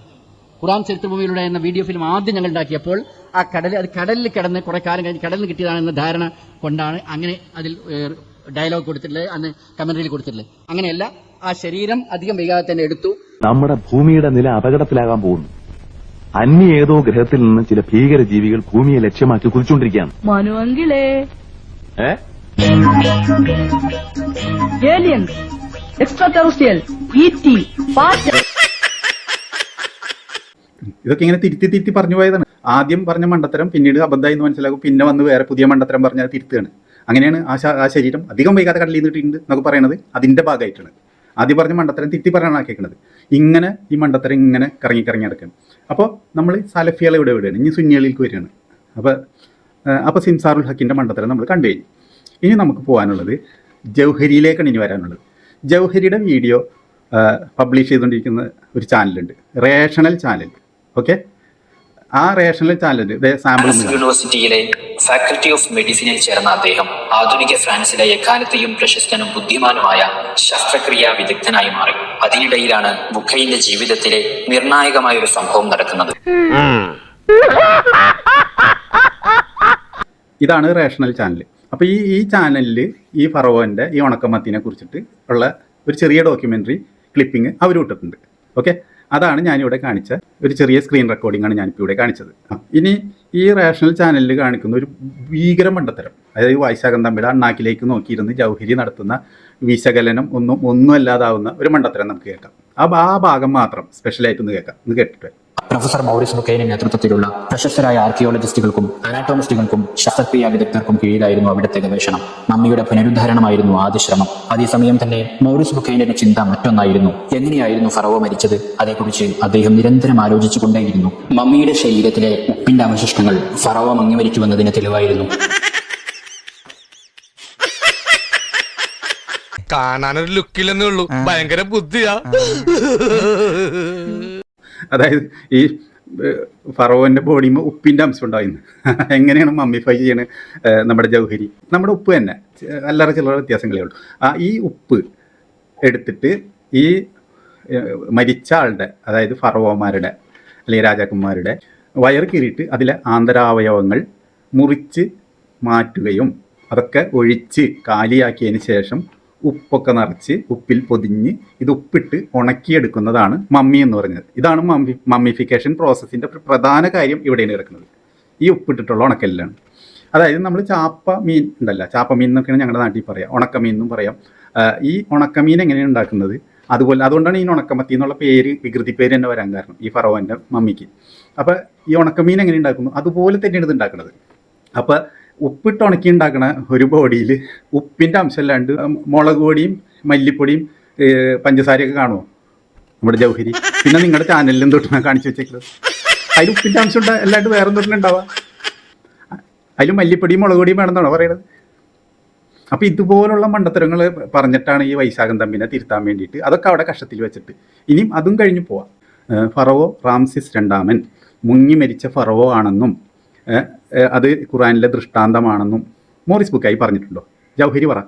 ഖുർആൻ ചരിത്രഭൂമിയിലൂടെ എന്ന വീഡിയോ ഫിലിം ആദ്യം ഞങ്ങൾ ഉണ്ടാക്കിയപ്പോൾ ആ കടലിൽ കിടന്ന് കുറെ കാലം കഴിഞ്ഞ് കടലിൽ കിട്ടിയതാണെന്ന ധാരണ കൊണ്ടാണ് അങ്ങനെ അതിൽ ഡയലോഗ് കൊടുത്തിട്ടുള്ളത്, അന്ന് കമന്ററിയിൽ കൊടുത്തിട്ടുള്ളത്. അങ്ങനെയല്ല, ആ ശരീരം അധികം വൈകാതെ തന്നെ എടുത്തു. നമ്മുടെ ഭൂമിയുടെ നില അപകടത്തിലാകാൻ പോകുന്നു. അന്യ ഏതോ ഗ്രഹത്തിൽ നിന്ന് ചില ഭീകര ജീവികൾ ഭൂമിയെ ലക്ഷ്യമാക്കി കുതിച്ചുകൊണ്ടിരിക്കുകയാണ്. ഇതൊക്കെ ഇങ്ങനെ തിരുത്തി പറഞ്ഞു പോയതാണ്. ആദ്യം പറഞ്ഞ മണ്ടത്തരം പിന്നീട് അബദ്ധമായി എന്ന് മനസ്സിലാക്കും. പിന്നെ വന്ന് വേറെ പുതിയ മണ്ടത്തരം പറഞ്ഞാൽ തിരുത്തുകയാണ്. അങ്ങനെയാണ് ആ ശരീരം അധികം വൈകാതെ കടലിൽ നിന്നിട്ടുണ്ട് എന്നൊക്കെ പറയുന്നത് അതിൻ്റെ ഭാഗമായിട്ടാണ്. ആദ്യം പറഞ്ഞ മണ്ടത്തരം തിരുത്തി പറയാനാണ് കേൾക്കുന്നത്. ഇങ്ങനെ ഈ മണ്ടത്തരം ഇങ്ങനെ കറങ്ങി നടക്കണം. അപ്പോൾ നമ്മൾ സലഫികളെ ഇവിടെ വിടുകയാണ്. ഇനി സുന്നികളിലേക്ക് വരികയാണ്. അപ്പോൾ സിംസാറുൽ ഹക്കിൻ്റെ മണ്ടത്തരം നമ്മൾ കണ്ടു കഴിഞ്ഞു. ഇനി നമുക്ക് പോകാനുള്ളത് ജൗഹരിയിലേക്കാണ് ഇനി വരാനുള്ളത്. ജൗഹരിയുടെ വീഡിയോ പബ്ലിഷ് ചെയ്തുകൊണ്ടിരിക്കുന്ന ഒരു ചാനലുണ്ട്, റേഷണൽ ചാനൽ. ഓക്കെ, ആ റേഷണൽ ചാനലിൽ സാമ്പിൾ. യൂണിവേഴ്സിറ്റിയിലെ ഫാക്കൽറ്റി ഓഫ് മെഡിസിനിൽ ചേർന്ന അദ്ദേഹം ആധുനിക ഫ്രാൻസിലെ എക്കാലത്തെയും പ്രശസ്തനും ബുദ്ധിമാനുമായ ശസ്ത്രക്രിയാ വിദഗ്ധനായി മാറി. അതിനിടയിലാണ് ബുഖൈന്റെ ജീവിതത്തിലെ നിർണായകമായ ഒരു സംഭവം നടക്കുന്നത്. ഇതാണ് റേഷണൽ ചാനൽ. അപ്പോൾ ഈ ചാനലിൽ ഈ ഫറവോൻ്റെ ഈ ഉണക്കമത്തിനെ കുറിച്ചിട്ട് ഉള്ള ഒരു ചെറിയ ഡോക്യുമെൻ്ററി ക്ലിപ്പിംഗ് അവർ വിട്ടിട്ടുണ്ട്. ഓക്കെ, അതാണ് ഞാനിവിടെ കാണിച്ച ഒരു ചെറിയ സ്ക്രീൻ റെക്കോർഡിംഗ് ആണ് ഞാനിപ്പോൾ ഇവിടെ കാണിച്ചത്. ഇനി ഈ റേഷണൽ ചാനലിൽ കാണിക്കുന്ന ഒരു ഭീകര മണ്ടത്തരം, അതായത് വൈശാഖം തമ്മിയുടെ അണ്ണാക്കിലേക്ക് നോക്കിയിരുന്ന് ജൗഹരി നടത്തുന്ന വിശകലനം ഒന്നും അല്ലാതാവുന്ന ഒരു മണ്ടത്തരം നമുക്ക് കേൾക്കാം. ആ ഭാഗം മാത്രം സ്പെഷ്യലായിട്ടൊന്ന് കേൾക്കാം. ഒന്ന് കേട്ടിട്ട് പ്രൊഫസർ മൗറിസ് ബുഖൈന്റെ നേതൃത്വത്തിലുള്ള പ്രശസ്തരായ ആർക്കിയോളജിസ്റ്റുകൾക്കും അനാറ്റോമിസ്റ്റുകൾക്കും ശസ്ത്രക്രിയാ വിദഗ്ധർക്കും കീഴിലായിരുന്നു അവിടുത്തെ ഗവേഷണം. മമ്മിയുടെ പുനരുദ്ധാരണമായിരുന്നു ആദ്യ ശ്രമം. അതേസമയം തന്നെ മൗറിസ് ബുഖൈന്റെ ചിന്ത മറ്റൊന്നായിരുന്നു. എങ്ങനെയായിരുന്നു ഫറവോ മരിച്ചത്? അതേക്കുറിച്ച് അദ്ദേഹം നിരന്തരം ആലോചിച്ചുകൊണ്ടേയിരുന്നു. മമ്മിയുടെ ശരീരത്തിലെ ഉപ്പിന്റെ അവശിഷ്ടങ്ങൾ ഫറവോ മങ്ങി മരിച്ചുവെന്നതിന് തെളിവായിരുന്നു. കാണാനൊരു ലുക്കില്ലെന്നേ ഉള്ളൂ, ഭയങ്കര ബുദ്ധിയാ. അതായത് ഈ ഫറോവൻ്റെ ബോഡിയിൽ ഉപ്പിൻ്റെ അംശം ഉണ്ടായിരുന്നു. എങ്ങനെയാണ് മമ്മിഫൈ ചെയ്യണത് നമ്മുടെ ജൗഹരി? നമ്മുടെ ഉപ്പ് തന്നെ, അല്ലറ ചില്ലറ വ്യത്യാസങ്ങളേ ഉള്ളൂ. ഈ ഉപ്പ് എടുത്തിട്ട് ഈ മരിച്ച ആളുടെ, അതായത് ഫറവോമാരുടെ അല്ലെങ്കിൽ രാജാക്കന്മാരുടെ വയറ് കീറിയിട്ട് അതിലെ ആന്തരാവയവങ്ങൾ മുറിച്ച് മാറ്റുകയും അതൊക്കെ ഒഴിച്ച് കാലിയാക്കിയതിന് ശേഷം ഉപ്പൊക്കെ നിറച്ച് ഉപ്പിൽ പൊതിഞ്ഞ് ഇത് ഉപ്പിട്ട് ഉണക്കിയെടുക്കുന്നതാണ് മമ്മി എന്ന് പറഞ്ഞത്. ഇതാണ് മമ്മിഫിക്കേഷൻ പ്രോസസ്സിൻ്റെ പ്രധാന കാര്യം ഇവിടെയാണ് കിടക്കുന്നത്. ഈ ഉപ്പിട്ടിട്ടുള്ള ഉണക്കലിലാണ്. അതായത് നമ്മൾ ചാപ്പ മീൻ ഉണ്ടല്ലോ, ചാപ്പ മീൻ എന്നൊക്കെയാണ് ഞങ്ങളുടെ നാട്ടിൽ പറയാം, ഉണക്കമീൻ എന്നും പറയാം. ഈ ഉണക്കമീൻ എങ്ങനെയാണ് ഉണ്ടാക്കുന്നത്? അതുകൊണ്ടാണ് ഈ ഉണക്കമത്തി എന്നുള്ള പേര്, വികൃതി പേര് തന്നെ വരാൻ കാരണം ഈ ഫറോവൻ്റെ മമ്മിക്ക്. അപ്പോൾ ഈ ഉണക്കമീൻ എങ്ങനെ ഉണ്ടാക്കുന്നു അതുപോലെ തന്നെയാണ് ഇത് ഉണ്ടാക്കുന്നത്. അപ്പോൾ ഉപ്പിട്ട് ഉണക്കി ഉണ്ടാക്കണ ഒരു ബോഡിയിൽ ഉപ്പിൻ്റെ അംശമല്ലാണ്ട് മുളക് പൊടിയും മല്ലിപ്പൊടിയും പഞ്ചസാരയൊക്കെ കാണുമോ നമ്മുടെ ജൗഹരി? പിന്നെ നിങ്ങളുടെ ചാനലിലും തൊട്ടാണ് കാണിച്ചു വെച്ചേക്കുന്നത്. അതിൽ ഉപ്പിൻ്റെ അംശം അല്ലാണ്ട് വേറെ തൊട്ടും ഉണ്ടാവുക. അതിൽ മല്ലിപ്പൊടിയും മുളക് പൊടിയും വേണമെന്നാണോ പറയുന്നത്? അപ്പോൾ ഇതുപോലുള്ള മണ്ടത്തരങ്ങൾ പറഞ്ഞിട്ടാണ് ഈ വൈശാഖം തമ്മിനെ തിരുത്താൻ വേണ്ടിയിട്ട് അതൊക്കെ അവിടെ കഷത്തിൽ വെച്ചിട്ട് ഇനിയും അതും കഴിഞ്ഞ് പോവാം. ഫറവോ റാംസിസ് രണ്ടാമൻ മുങ്ങി മരിച്ച ഫറവോ ആണെന്നും അത് ഖുറാനിലെ ദൃഷ്ടാന്തമാണെന്നും മോറിസ് ബുഖായി പറഞ്ഞിട്ടുണ്ടോ? ജൗഹരി പറ.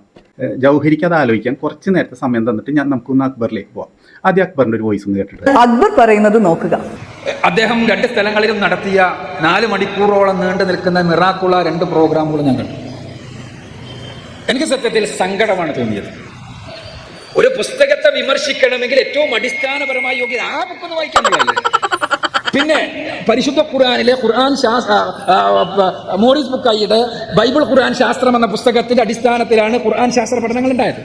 ജൗഹരിക്ക് അത് ആലോചിക്കാൻ കുറച്ച് നേരത്തെ സമയം തന്നിട്ട് നമുക്കൊന്ന് അക്ബറിലേക്ക് പോവാം. ആദ്യം അക്ബറിന്റെ ഒരു വോയിസ് ഒന്ന് കേട്ടിട്ട് അക്ബർ പറയുന്നത് നോക്കുക. അദ്ദേഹം 2 സ്ഥലങ്ങളിലും നടത്തിയ 4 മണിക്കൂറോളം നീണ്ടു നിൽക്കുന്ന മിറാക്കുള 2 പ്രോഗ്രാമുകൾ ഞാൻ കണ്ടു. എനിക്ക് സത്യത്തിൽ സങ്കടമാണ് തോന്നിയത്. ഒരു പുസ്തകത്തെ വിമർശിക്കണമെങ്കിൽ ഏറ്റവും അടിസ്ഥാനപരമായ യോഗ്യത ആ ബുക്കൊന്ന് വായിക്കാനുള്ളതല്ലേ. പിന്നെ പരിശുദ്ധ ഖുർആനിലെ മോറിസ് ബുക്കായിയുടെ ബൈബിൾ ഖുർആൻ ശാസ്ത്രം എന്ന പുസ്തകത്തിന്റെ അടിസ്ഥാനത്തിലാണ് ഖുർആൻ ശാസ്ത്ര പഠനങ്ങൾ ഉണ്ടായത്.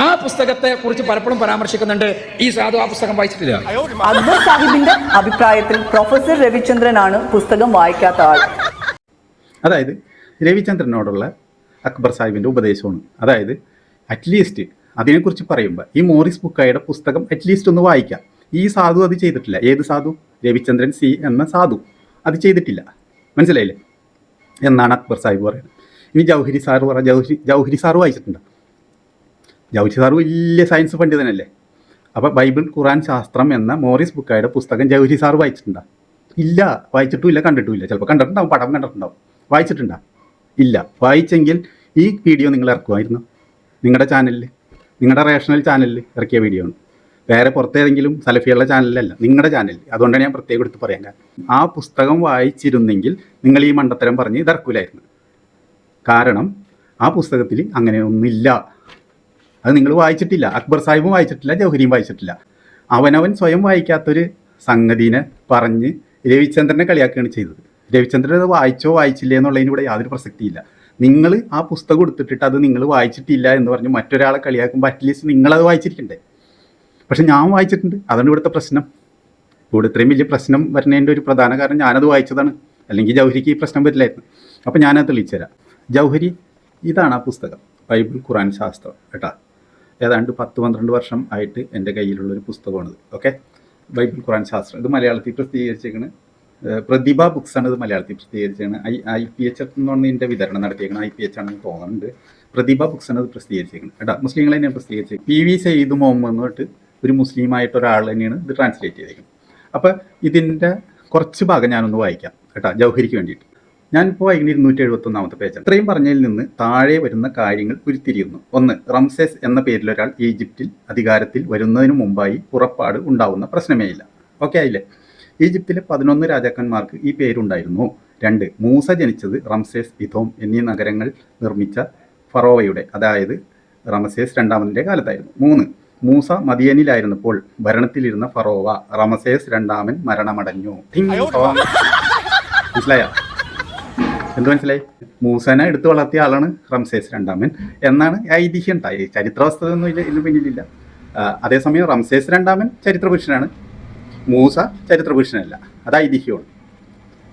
ആ പുസ്തകത്തെ കുറിച്ച് പലപ്പോഴും പരാമർശിക്കുന്നുണ്ട് ഈ സാധു. ആ പുസ്തകം വായിച്ചിട്ടില്ല. അക്ബർ സാഹിബിന്റെ അഭിപ്രായത്തിൽ പ്രൊഫസർ രവിചന്ദ്രനാണ് പുസ്തകം വായിക്കാത്ത ആൾ. അതായത് രവിചന്ദ്രനോടുള്ള അക്ബർ സാഹിബിൻ്റെ ഉപദേശമാണ്. അതായത് അറ്റ്ലീസ്റ്റ് അതിനെക്കുറിച്ച് പറയുമ്പോൾ ഈ മോറിസ് ബുക്കായുടെ പുസ്തകം അറ്റ്ലീസ്റ്റ് ഒന്ന് വായിക്കാം. ഈ സാധു അത് ചെയ്തിട്ടില്ല. ഏത് സാധു? രവിചന്ദ്രൻ സി എന്ന സാധു അത് ചെയ്തിട്ടില്ല. മനസ്സിലായില്ലേ എന്നാണ് അക്ബർ സാഹിബ് പറയുന്നത്. ഇനി ജൗഹരി സാറ് പറ. ജൗഹരി സാറ് വായിച്ചിട്ടുണ്ട്. ജൗഹരി സാറ് വലിയ സയൻസ് പണ്ഡിതനല്ലേ. അപ്പോൾ ബൈബിൾ ഖുർആൻ ശാസ്ത്രം എന്ന മോറിസ് ബുക്കായുടെ പുസ്തകം ജൗഹരി സാറ് വായിച്ചിട്ടുണ്ടോ? ഇല്ല, വായിച്ചിട്ടുമില്ല, കണ്ടിട്ടുമില്ല. ചിലപ്പോൾ കണ്ടിട്ടുണ്ടാവും, പടം കണ്ടിട്ടുണ്ടാവും. വായിച്ചിട്ടുണ്ടോ? ഇല്ല. വായിച്ചെങ്കിൽ ഈ വീഡിയോ നിങ്ങൾ ഇറക്കുമായിരുന്നു നിങ്ങളുടെ ചാനലിൽ, നിങ്ങളുടെ റേഷണൽ ചാനലിൽ ഇറക്കിയ വീഡിയോ ആണ്. വേറെ പുറത്തേതെങ്കിലും സലഫിയുള്ള ചാനലിലല്ല, നിങ്ങളുടെ ചാനലിൽ. അതുകൊണ്ടാണ് ഞാൻ പ്രത്യേകം എടുത്ത് പറയാൻ കാരണം. ആ പുസ്തകം വായിച്ചിരുന്നെങ്കിൽ നിങ്ങൾ ഈ മണ്ടത്തരം പറഞ്ഞ് ഇതറക്കൂലായിരുന്നു. കാരണം ആ പുസ്തകത്തിൽ അങ്ങനെയൊന്നുമില്ല. അത് നിങ്ങൾ വായിച്ചിട്ടില്ല. അക്ബർ സാഹിബും വായിച്ചിട്ടില്ല, ജൗഹരിയും വായിച്ചിട്ടില്ല. അവനവൻ സ്വയം വായിക്കാത്തൊരു സംഗതിനെ പറഞ്ഞ് രവിചന്ദ്രനെ കളിയാക്കുകയാണ് ചെയ്തത്. രവിചന്ദ്രൻ അത് വായിച്ചോ വായിച്ചില്ലേ എന്നുള്ളതിനിവിടെ യാതൊരു പ്രസക്തിയില്ല. നിങ്ങൾ ആ പുസ്തകം എടുത്തിട്ട് അത് നിങ്ങൾ വായിച്ചിട്ടില്ല എന്ന് പറഞ്ഞ് മറ്റൊരാളെ കളിയാക്കുമ്പോൾ അറ്റ്ലീസ്റ്റ് നിങ്ങളത് വായിച്ചിരിക്കണ്ടേ? പക്ഷെ ഞാൻ വായിച്ചിട്ടുണ്ട്. അതാണ് ഇവിടുത്തെ പ്രശ്നം. ഇവിടെ ഇത്രയും വലിയ പ്രശ്നം വരുന്നതിൻ്റെ ഒരു പ്രധാന കാരണം ഞാനത് വായിച്ചതാണ്. അല്ലെങ്കിൽ ജൗഹരിക്ക് ഈ പ്രശ്നം വരില്ലായിരുന്നു. അപ്പോൾ ഞാനത് തെളിയിച്ചു തരാം. ജൗഹരി, ഇതാണ് ആ പുസ്തകം, ബൈബിൾ ഖുർആൻ ശാസ്ത്രം കേട്ടോ. ഏതാണ്ട് 10-12 വർഷം ആയിട്ട് എൻ്റെ കയ്യിലുള്ളൊരു പുസ്തകമാണിത്. ഓക്കെ, ബൈബിൾ ഖുർആൻ ശാസ്ത്രം. ഇത് മലയാളത്തിൽ പ്രസിദ്ധീകരിച്ചേക്കണ് പ്രതിഭ ബുക്സാണ്. ഇത് മലയാളത്തിൽ പ്രസിദ്ധീകരിച്ചേക്കണ്. IPH എന്നാണ് ഇതിൻ്റെ വിതരണം നടത്തിയേക്കണം. IPH ആണെന്ന് തോന്നുന്നുണ്ട്. പ്രതിഭ ബുക്സാണ് ഇത് പ്രസിദ്ധീകരിച്ചേക്കുന്നത് കേട്ടോ. മുസ്ലിങ്ങൾ തന്നെയാണ് പ്രസിദ്ധീകരിച്ചേക്കുന്നത്. PV സെയ്ദ് മുഹമ്മദ് എന്ന് പറഞ്ഞിട്ട് ഒരു മുസ്ലിമായിട്ട് ഒരാൾ തന്നെയാണ് ഇത് ട്രാൻസ്ലേറ്റ് ചെയ്തേക്കുന്നത്. അപ്പോൾ ഇതിൻ്റെ കുറച്ച് ഭാഗം ഞാനൊന്ന് വായിക്കാം കേട്ടോ, ജൗഹരിക്ക് വേണ്ടിയിട്ട്. ഞാനിപ്പോൾ വായിക്കുന്ന 271-ാമത്തെ പേജാണ്. ഇത്രയും പറഞ്ഞതിൽ നിന്ന് താഴെ വരുന്ന കാര്യങ്ങൾ ഉരുത്തിരിയുന്നു. 1. റംസേസ് എന്ന പേരിലൊരാൾ ഈജിപ്തിൽ അധികാരത്തിൽ വരുന്നതിന് മുമ്പായി പുറപ്പാട് ഉണ്ടാവുന്ന പ്രശ്നമേ ഇല്ല. ഓക്കെ ആയില്ലേ? ഈജിപ്തിലെ 11 രാജാക്കന്മാർക്ക് ഈ പേരുണ്ടായിരുന്നു. 2. മൂസ ജനിച്ചത് റംസേസ്, പിഥോം എന്നീ നഗരങ്ങൾ നിർമ്മിച്ച ഫറോവയുടെ, അതായത് റമസേസ് രണ്ടാമൻ്റെ കാലത്തായിരുന്നു. 3. മൂസ മദിയനിലായിരുന്നപ്പോൾ ഭരണത്തിലിരുന്ന ഫറോവ റമസേസ് രണ്ടാമൻ മരണമടഞ്ഞു. മനസ്സിലായ? എന്ത് മനസ്സിലായി? മൂസനെ എടുത്തു വളർത്തിയ ആളാണ് റംസേസ് രണ്ടാമൻ എന്നാണ് ഐതിഹ്യം ഉണ്ടായി. ചരിത്രവസ്തുതയൊന്നും ഇതിന് പിന്നിലില്ല. അതേസമയം റംസേസ് രണ്ടാമൻ ചരിത്രപുരുഷനാണ്, മൂസ ചരിത്രപുരുഷനല്ല. അത് ഐതിഹ്യമാണ്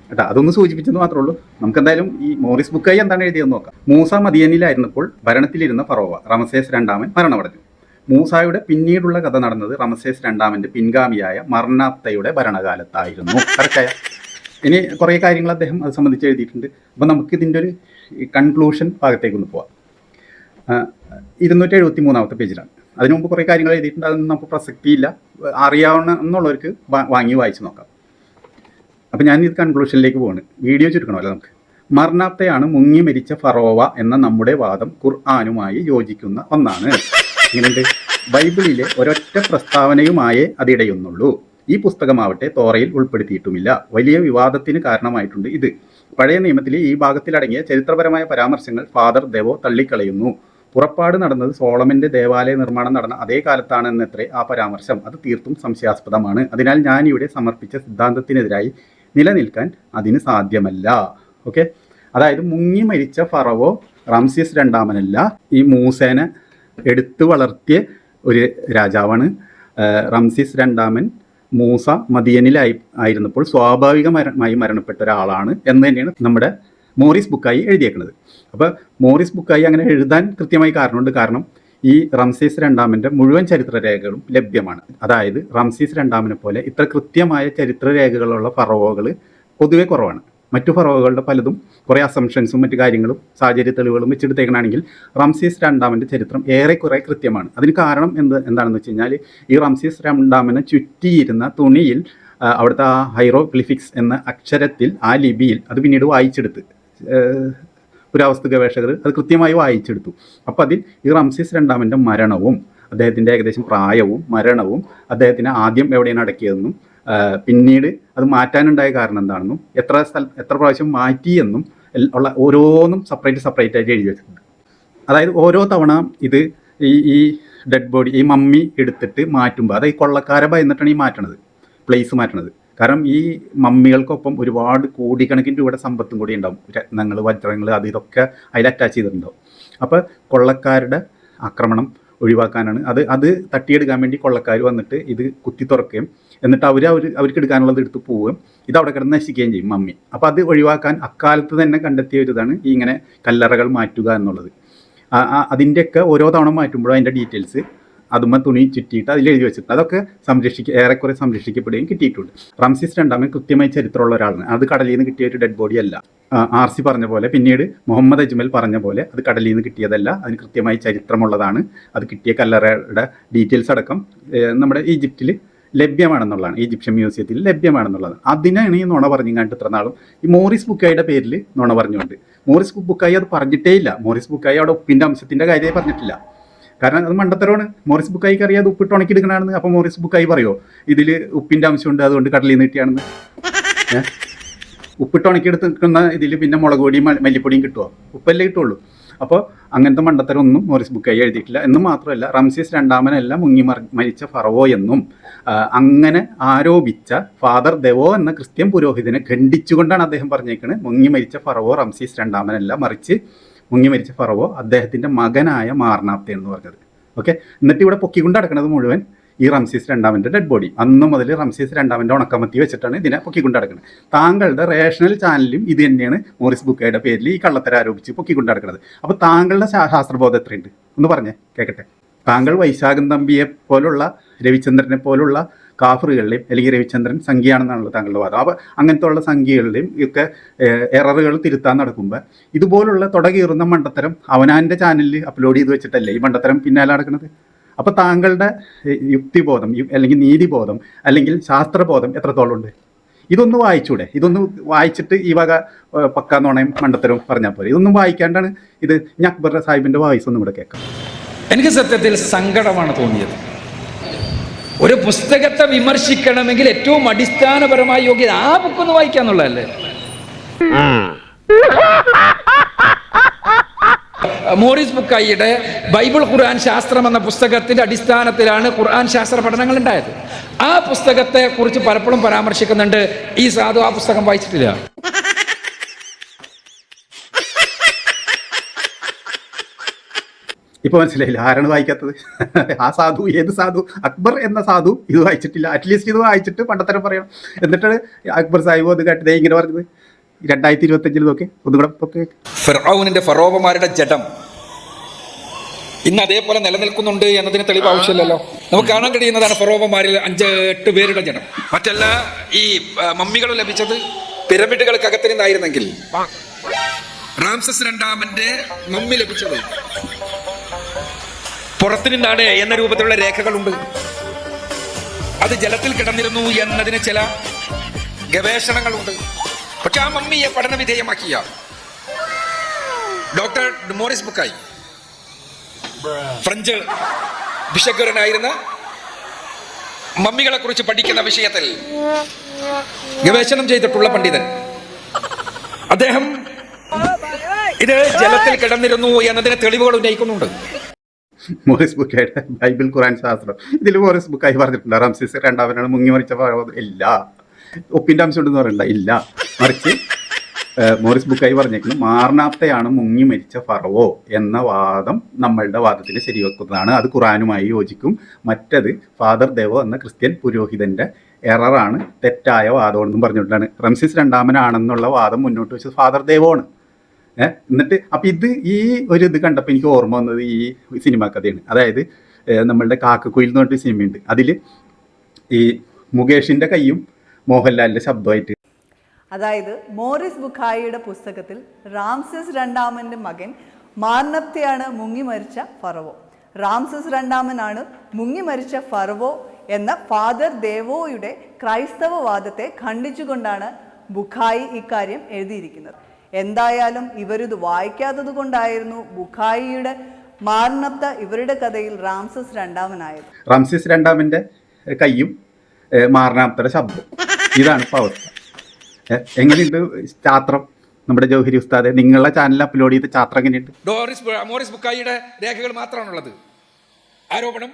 കേട്ടോ. അതൊന്ന് സൂചിപ്പിച്ചെന്ന് മാത്രമേ ഉള്ളൂ. നമുക്കെന്തായാലും ഈ മോറിസ് ബുക്കായി എന്താണ് എഴുതിയെന്ന് നോക്കാം. മൂസ മദിയനിലായിരുന്നപ്പോൾ ഭരണത്തിലിരുന്ന ഫറോവ റമസേസ് രണ്ടാമൻ മരണമടഞ്ഞു. മൂസായുടെ പിന്നീടുള്ള കഥ നടന്നത് റമസേസ് രണ്ടാമൻ്റെ പിൻഗാമിയായ മർനാപ്തയുടെ ഭരണകാലത്തായിരുന്നു. കറക്റ്റായ? ഇനി കുറേ കാര്യങ്ങൾ അദ്ദേഹം അത് സംബന്ധിച്ച് എഴുതിയിട്ടുണ്ട്. അപ്പോൾ നമുക്കിതിൻ്റെ ഒരു കൺക്ലൂഷൻ ഭാഗത്തേക്കൊന്ന് പോവാം. 273-ാമത്തെ പേജിലാണ്. അതിനു മുമ്പ് കുറേ കാര്യങ്ങൾ എഴുതിയിട്ടുണ്ട്. അതൊന്നും നമുക്ക് പ്രസക്തിയില്ല. അറിയാവുന്ന എന്നുള്ളവർക്ക് വാങ്ങി വായിച്ച് നോക്കാം. അപ്പോൾ ഞാൻ ഇത് കൺക്ലൂഷനിലേക്ക് പോവാണ്. വീഡിയോ ചുരുക്കണമല്ലോ നമുക്ക്. മർനാപ്തയാണ് മുങ്ങി മരിച്ച ഫറോവ എന്ന നമ്മുടെ വാദം ഖുർആനുമായി യോജിക്കുന്ന ഒന്നാണ്. ഇങ്ങനെയുണ്ട്. ബൈബിളിലെ ഒരൊറ്റ പ്രസ്താവനയുമായേ അതിടയുന്നുള്ളൂ. ഈ പുസ്തകമാവട്ടെ തോറയിൽ ഉൾപ്പെടുത്തിയിട്ടുമില്ല. വലിയ വിവാദത്തിന് കാരണമായിട്ടുണ്ട് ഇത്. പഴയ നിയമത്തിലെ ഈ ഭാഗത്തിലടങ്ങിയ ചരിത്രപരമായ പരാമർശങ്ങൾ ഫാദർ ദേവോ തള്ളിക്കളയുന്നു. പുറപ്പാട് നടന്നത് സോളമൻ്റെ ദേവാലയ നിർമ്മാണം നടന്ന അതേ കാലത്താണെന്നത്രേ ആ പരാമർശം. അത് തീർത്തും സംശയാസ്പദമാണ്. അതിനാൽ ഞാനിവിടെ സമർപ്പിച്ച സിദ്ധാന്തത്തിനെതിരായി നിലനിൽക്കാൻ അതിന് സാധ്യമല്ല. ഓക്കെ, അതായത് മുങ്ങി മരിച്ച ഫറവോ റംസേസ് രണ്ടാമനല്ല, ഈ മൂസേനെ എടുത്തു വളർത്തിയ ഒരു രാജാവാണ്. റംസേസ് രണ്ടാമൻ മൂസ മദിയനിലായിരുന്നപ്പോൾ സ്വാഭാവികമായി മരണപ്പെട്ട ഒരാളാണ് എന്ന് തന്നെയാണ് നമ്മുടെ മോറിസ് ബുക്കായി എഴുതിയേക്കുന്നത്. അപ്പോൾ മോറിസ് ബുക്കായി അങ്ങനെ എഴുതാൻ കൃത്യമായി കാരണമുണ്ട്. കാരണം ഈ റംസേസ് രണ്ടാമൻ്റെ മുഴുവൻ ചരിത്രരേഖകളും ലഭ്യമാണ്. അതായത് റംസേസ് രണ്ടാമനെ പോലെ ഇത്ര കൃത്യമായ ചരിത്രരേഖകളുള്ള ഫറോവകൾ പൊതുവെ കുറവാണ്. മറ്റു ഫറോവകളുടെ പലതും കുറേ അസംഷൻസും മറ്റു കാര്യങ്ങളും സാഹചര്യ തെളിവുകളും വെച്ചെടുത്തേക്കണമെങ്കിൽ റംസേസ് രണ്ടാമൻ്റെ ചരിത്രം ഏറെക്കുറെ കൃത്യമാണ്. അതിന് കാരണം എന്താണെന്ന് വെച്ച് കഴിഞ്ഞാൽ ഈ റംസേസ് രണ്ടാമനെ ചുറ്റിയിരുന്ന തുണിയിൽ അവിടുത്തെ ആ ഹൈറോഗ്ലിഫിക്സ് എന്ന അക്ഷരത്തിൽ, ആ ലിപിയിൽ അത് പിന്നീട് വായിച്ചെടുത്ത് പുരാവസ്തു ഗവേഷകർ അത് കൃത്യമായി വായിച്ചെടുത്തു. അപ്പോൾ അതിൽ ഈ റംസേസ് രണ്ടാമൻ്റെ മരണവും അദ്ദേഹത്തിൻ്റെ ഏകദേശം പ്രായവും മരണവും അദ്ദേഹത്തിന് ആദ്യം എവിടെയാണ് അടക്കിയതെന്നും പിന്നീട് അത് മാറ്റാനുണ്ടായ കാരണം എന്താണെന്നും എത്ര പ്രാവശ്യം മാറ്റിയെന്നും ഉള്ള ഓരോന്നും സെപ്പറേറ്റ് ആയിട്ട് എഴുതി വെച്ചിട്ടുണ്ട്. അതായത് ഓരോ തവണ ഇത് ഈ ഡെഡ് ബോഡി ഈ മമ്മി എടുത്തിട്ട് മാറ്റുമ്പോൾ അത് ഈ കൊള്ളക്കാരെ ഭയന്നിട്ടാണ് ഈ മാറ്റണത്, പ്ലേസ് മാറ്റണത്. കാരണം ഈ മമ്മികൾക്കൊപ്പം ഒരുപാട് കോടിക്കണക്കിന് രൂപയുടെ സമ്പത്തും കൂടി ഉണ്ടാവും, രത്നങ്ങൾ, വജ്രങ്ങൾ, അത് ഇതൊക്കെ അതിൽ അറ്റാച്ച് ചെയ്തിട്ടുണ്ടാവും. അപ്പോൾ കൊള്ളക്കാരുടെ ആക്രമണം ഒഴിവാക്കാനാണ് അത് തട്ടിയെടുക്കാൻ വേണ്ടി കൊള്ളക്കാർ വന്നിട്ട് ഇത് കുത്തി തുറക്കുകയും എന്നിട്ട് അവർക്ക് എടുക്കാനുള്ളത് എടുത്ത് പോവുകയും ഇത് അവിടെ കിടന്ന് നശിക്കുകയും ചെയ്യും മമ്മി. അപ്പോൾ അത് ഒഴിവാക്കാൻ അക്കാലത്ത് തന്നെ കണ്ടെത്തിയ ഒരു ഇതാണ് ഈ ഇങ്ങനെ കല്ലറകൾ മാറ്റുക എന്നുള്ളത്. അതിൻ്റെയൊക്കെ ഓരോ തവണ മാറ്റുമ്പോഴും അതിൻ്റെ ഡീറ്റെയിൽസ് അതുമ്മ തുണി ചുറ്റിയിട്ട് അതിൽ എഴുതി വെച്ചിട്ടുണ്ട്. അതൊക്കെ ഏറെക്കുറെ സംരക്ഷിക്കപ്പെടുകയും കിട്ടിയിട്ടുണ്ട്. റംസീസ് രണ്ടാമൻ കൃത്യമായി ചരിത്രമുള്ള ഒരാളാണ്. അത് കടലിൽ നിന്ന് കിട്ടിയ ഒരു ഡെഡ് ബോഡി അല്ല. RC പറഞ്ഞ പോലെ, പിന്നീട് മുഹമ്മദ് അജ്മൽ പറഞ്ഞ പോലെ അത് കടലിൽ നിന്ന് കിട്ടിയതല്ല, അതിന് കൃത്യമായി ചരിത്രമുള്ളതാണ്. അത് കിട്ടിയ കല്ലറയുടെ ഡീറ്റെയിൽസ് അടക്കം നമ്മുടെ ഈജിപ്തിൽ ലഭ്യമാണെന്നുള്ളതാണ്, ഈജിപ്ഷ്യൻ മ്യൂസിയത്തിൽ ലഭ്യമാണെന്നുള്ളതാണ്. അതിനാണ് ഈ നുണ പറഞ്ഞിങ്ങാണ്ട് ഇത്ര നാളും ഈ മോറിസ് ബുക്കായിയുടെ പേരിൽ നുണ പറഞ്ഞുകൊണ്ട്. മോറിസ് ബുക്കായി അത് പറഞ്ഞിട്ടേ ഇല്ല. മോറിസ് ബുക്കായി അവിടെ ഉപ്പിൻ്റെ അംശത്തിൻ്റെ കാര്യമേ പറഞ്ഞിട്ടില്ല. കാരണം അത് മണ്ടത്തരമാണ്. മോറിസ് ബുക്കായിക്ക് അറിയാതെ ഉപ്പിട്ട് ഉണക്കിയെടുക്കണമെന്ന്. അപ്പോൾ മോറിസ് ബുക്കായി പറയുമോ ഇതിൽ ഉപ്പിൻ്റെ അംശമുണ്ട് അതുകൊണ്ട് കടലിൽ നിന്ന് കിട്ടിയാണെന്ന്? ഉപ്പിട്ട് ഉണക്കിയെടുക്കുന്ന ഇതിൽ പിന്നെ മുളക് പൊടിയും മല്ലിപ്പൊടിയും കിട്ടുമോ? ഉപ്പല്ലേ കിട്ടുള്ളൂ. അപ്പോൾ അങ്ങനത്തെ മണ്ടത്തരം ഒന്നും മോറിസ് ബുക്കായി എഴുതിയിട്ടില്ല. എന്ന് മാത്രമല്ല, റംസീസ് രണ്ടാമനല്ല മുങ്ങി മരിച്ച ഫറവോ എന്നും അങ്ങനെ ആരോപിച്ച ഫാദർ ദെവോ എന്ന ക്രിസ്ത്യൻ പുരോഹിതനെ ഖണ്ഡിച്ചുകൊണ്ടാണ് അദ്ദേഹം പറഞ്ഞേക്കുന്നത് മുങ്ങി മരിച്ച ഫറവോ റംസീസ് രണ്ടാമനല്ല, മറിച്ച് മുങ്ങി മരിച്ച ഫറവോ അദ്ദേഹത്തിൻ്റെ മകനായ മാർനാപ്തെ എന്ന് പറഞ്ഞത്. ഓക്കെ, എന്നിട്ട് ഇവിടെ പൊക്കിക്കൊണ്ട് നടക്കുന്നത് മുഴുവൻ ഈ റംസീസ് രണ്ടാമൻ്റെ ഡെഡ് ബോഡി. അന്ന് മുതൽ റംസീസ് രണ്ടാമൻ്റെ ഉണക്കമത്തി വെച്ചിട്ടാണ് ഇതിനെ പൊക്കിക്കൊണ്ട് നടക്കുന്നത്. താങ്കളുടെ റേഷണൽ ചാനലിലും ഇത് തന്നെയാണ് മോറിസ് ബുക്കായുടെ പേരിൽ ഈ കള്ളത്തരം ആരോപിച്ച് പൊക്കിക്കൊണ്ട് നടക്കുന്നത്. അപ്പോൾ താങ്കളുടെ ശാസ്ത്രബോധം എത്രയുണ്ട് ഒന്ന് പറഞ്ഞേ കേൾക്കട്ടെ. താങ്കൾ വൈശാഖൻ തമ്പിയെ പോലുള്ള, രവിചന്ദ്രനെ പോലുള്ള കാഫറുകളുടെയും അല്ലെങ്കിൽ രവിചന്ദ്രൻ സംഖ്യയാണെന്നാണല്ലോ താങ്കളുടെ വാദം. അപ്പോൾ അങ്ങനത്തെ ഉള്ള സംഖ്യകളുടെയും ഒക്കെ എററുകൾ തിരുത്താൻ നടക്കുമ്പോൾ ഇതുപോലുള്ള തുടകീറുന്ന മണ്ടത്തരം അവനാൻ്റെ ചാനലിൽ അപ്ലോഡ് ചെയ്ത് വെച്ചിട്ടല്ലേ ഈ മണ്ടത്തരം പിന്നാലെ നടക്കുന്നത്. അപ്പോൾ താങ്കളുടെ യുക്തിബോധം അല്ലെങ്കിൽ നീതിബോധം അല്ലെങ്കിൽ ശാസ്ത്രബോധം എത്രത്തോളം ഉണ്ട്? ഇതൊന്ന് വായിച്ചൂടെ? ഇതൊന്ന് വായിച്ചിട്ട് ഈ വക പക്കാ നുണയും മണ്ടത്തരവും പറഞ്ഞാൽ പോലെ. ഇതൊന്നും വായിക്കാണ്ടാണ് ഇത്. ഞാൻ അക്ബർ സാഹിബിൻ്റെ വായിസ് ഒന്നും ഇവിടെ കേൾക്കാം. എനിക്ക് സത്യത്തിൽ സങ്കടമാണ് തോന്നിയത്. ഒരു പുസ്തകത്തെ വിമർശിക്കണമെങ്കിൽ ഏറ്റവും അടിസ്ഥാനപരമായ യോഗ്യത ആ ബുക്കൊന്ന് വായിക്കാന്നുള്ളതല്ലേ. മോറിസ് ബുക്കായിയുടെ ബൈബിൾ ഖുർആൻ ശാസ്ത്രം എന്ന പുസ്തകത്തിന്റെ അടിസ്ഥാനത്തിലാണ് ഖുർആൻ ശാസ്ത്ര പഠനങ്ങൾ ഉണ്ടായത്. ആ പുസ്തകത്തെ കുറിച്ച് പലപ്പോഴും പരാമർശിക്കുന്നുണ്ട്. ഈ സാധു ആ പുസ്തകം വായിച്ചിട്ടില്ല. ഇപ്പോൾ മനസ്സിലായില്ല ആരാണ് വായിക്കാത്തത്? ആ സാധു, ഏത് സാധു? അക്ബർ എന്ന സാധു ഇത് വായിച്ചിട്ടില്ല. അറ്റ്ലീസ്റ്റ് ഇത് വായിച്ചിട്ട് പണ്ടത്തരം പറയണം. എന്നിട്ടാണ് അക്ബർ സാഹിബ് അത് കേട്ടത് ഇങ്ങനെ പറഞ്ഞത് 2025 നോക്കെ ഒന്നുകൂടെ. ഫിർഔനിന്റെ ഫറോവമാരുടെ ജഡം ഇന്ന് അതേപോലെ നിലനിൽക്കുന്നുണ്ട് എന്നതിന് തെളിവ് ആവശ്യമില്ലല്ലോ. നമുക്ക് കാണാൻ കഴിയുന്നതാണ് ഫറോവമാരിൽ 5-8 പേരുടെ ജഡം. മറ്റല്ല ഈ മമ്മികൾ ലഭിച്ചത് പിരമിഡുകൾക്കകത്ത് നിന്നായിരുന്നെങ്കിൽ റാംസസ് രണ്ടാമന്റെ മമ്മി ലഭിച്ചത് പുറത്തു നിന്നാണ് എന്ന രൂപത്തിലുള്ള രേഖകളുണ്ട്. അത് ജലത്തിൽ കിടന്നിരുന്നു എന്നതിന് ചില ഗവേഷണങ്ങളുണ്ട്. പക്ഷെ ആ മമ്മിയെ പഠന വിധേയമാക്കിയ ഡോക്ടർ മോറിസ് ബുക്കായി, ഫ്രഞ്ച് ബിഷഗ്വരനായിരുന്ന മമ്മികളെ കുറിച്ച് പഠിക്കുന്ന വിഷയത്തിൽ ഗവേഷണം ചെയ്തിട്ടുള്ള പണ്ഡിതൻ, അദ്ദേഹം ഇത് ജലത്തിൽ കിടന്നിരുന്നു എന്നതിന് തെളിവുകൾ ഉന്നയിക്കുന്നുണ്ട്. മോറിസ് ബുക്കായുടെ ബൈബിൾ ഖുർആൻ ശാസ്ത്രം ഇതിൽ മോറിസ് ബുക്കായി പറഞ്ഞിട്ടുണ്ട് റംസീസ് രണ്ടാമനാണ് മുങ്ങി മരിച്ച ഫറവോ. ഇല്ല. ഉപ്പിൻ്റെ അംശം ഉണ്ടെന്ന് പറയണ്ട, ഇല്ല. മറിച്ച് മോറിസ് ബുക്കായി പറഞ്ഞേക്കുന്നത് മാർനാപ്തയാണ് മുങ്ങി മരിച്ച ഫറവോ എന്ന വാദം നമ്മളുടെ വാദത്തിന് ശരിവെക്കുന്നതാണ്. അത് ഖുറാനുമായി യോജിക്കും. മറ്റത് ഫാദർ ദേവോ എന്ന ക്രിസ്ത്യൻ പുരോഹിതൻ്റെ എററാണ്, തെറ്റായ വാദമെന്നും പറഞ്ഞുകൊണ്ടാണ് റംസീസ് രണ്ടാമനാണെന്നുള്ള വാദം മുന്നോട്ട് വെച്ചത് ഫാദർ ദേവോ ആണ്. എന്നിട്ട് അപ്പം ഈ ഒരു ഇത് കണ്ടപ്പോൾ എനിക്ക് ഓർമ്മ വന്നത് ഈ സിനിമാ കഥയാണ്. അതായത് നമ്മളുടെ കാക്കക്കുയിൽ എന്ന് പറഞ്ഞിട്ട് സിനിമയുണ്ട്. അതിൽ ഈ മുകേഷിൻ്റെ കൈയും മോഹൻലാലിൻ്റെ ശബ്ദമായിട്ട്. അതായത് മോറിസ് ബുക്കായിയുടെ പുസ്തകത്തിൽ റാംസസ് രണ്ടാമൻ്റെ മകൻ മാർനപ്തയാണ് മുങ്ങി മരിച്ച ഫറവോ, റാംസസ് രണ്ടാമനാണ് മുങ്ങി മരിച്ച ഫറവോ എന്ന ഫാദർ ദേവോയുടെ ക്രൈസ്തവവാദത്തെ ഖണ്ഡിച്ചുകൊണ്ടാണ് ബുക്കായി ഇക്കാര്യം എഴുതിയിരിക്കുന്നത്. എന്തായാലും ഇവരിത് വായിക്കാത്തത് കൊണ്ടായിരുന്നു ബുഖായിയുടെ മാർനപ്ത ഇവരുടെ കഥയിൽ റാംസസ് രണ്ടാമനായത്. റാംസസ് രണ്ടാമൻ്റെ കയ്യും മാർനാപ്തയുടെ ശബ്ദം, ഇതാണ് ഇപ്പോൾ അവസ്ഥ. എങ്ങനെയുണ്ട് ചാത്രം? നമ്മുടെ ജൗഹരി ഉസ്താദെ, നിങ്ങളുടെ ചാനലിൽ അപ്ലോഡ് ചെയ്ത ചാത്രം എങ്ങനെയുണ്ട്? മോറിസ് ബുക്കായിയുടെ രേഖകൾ മാത്രമാണുള്ളത്. ആരോപണം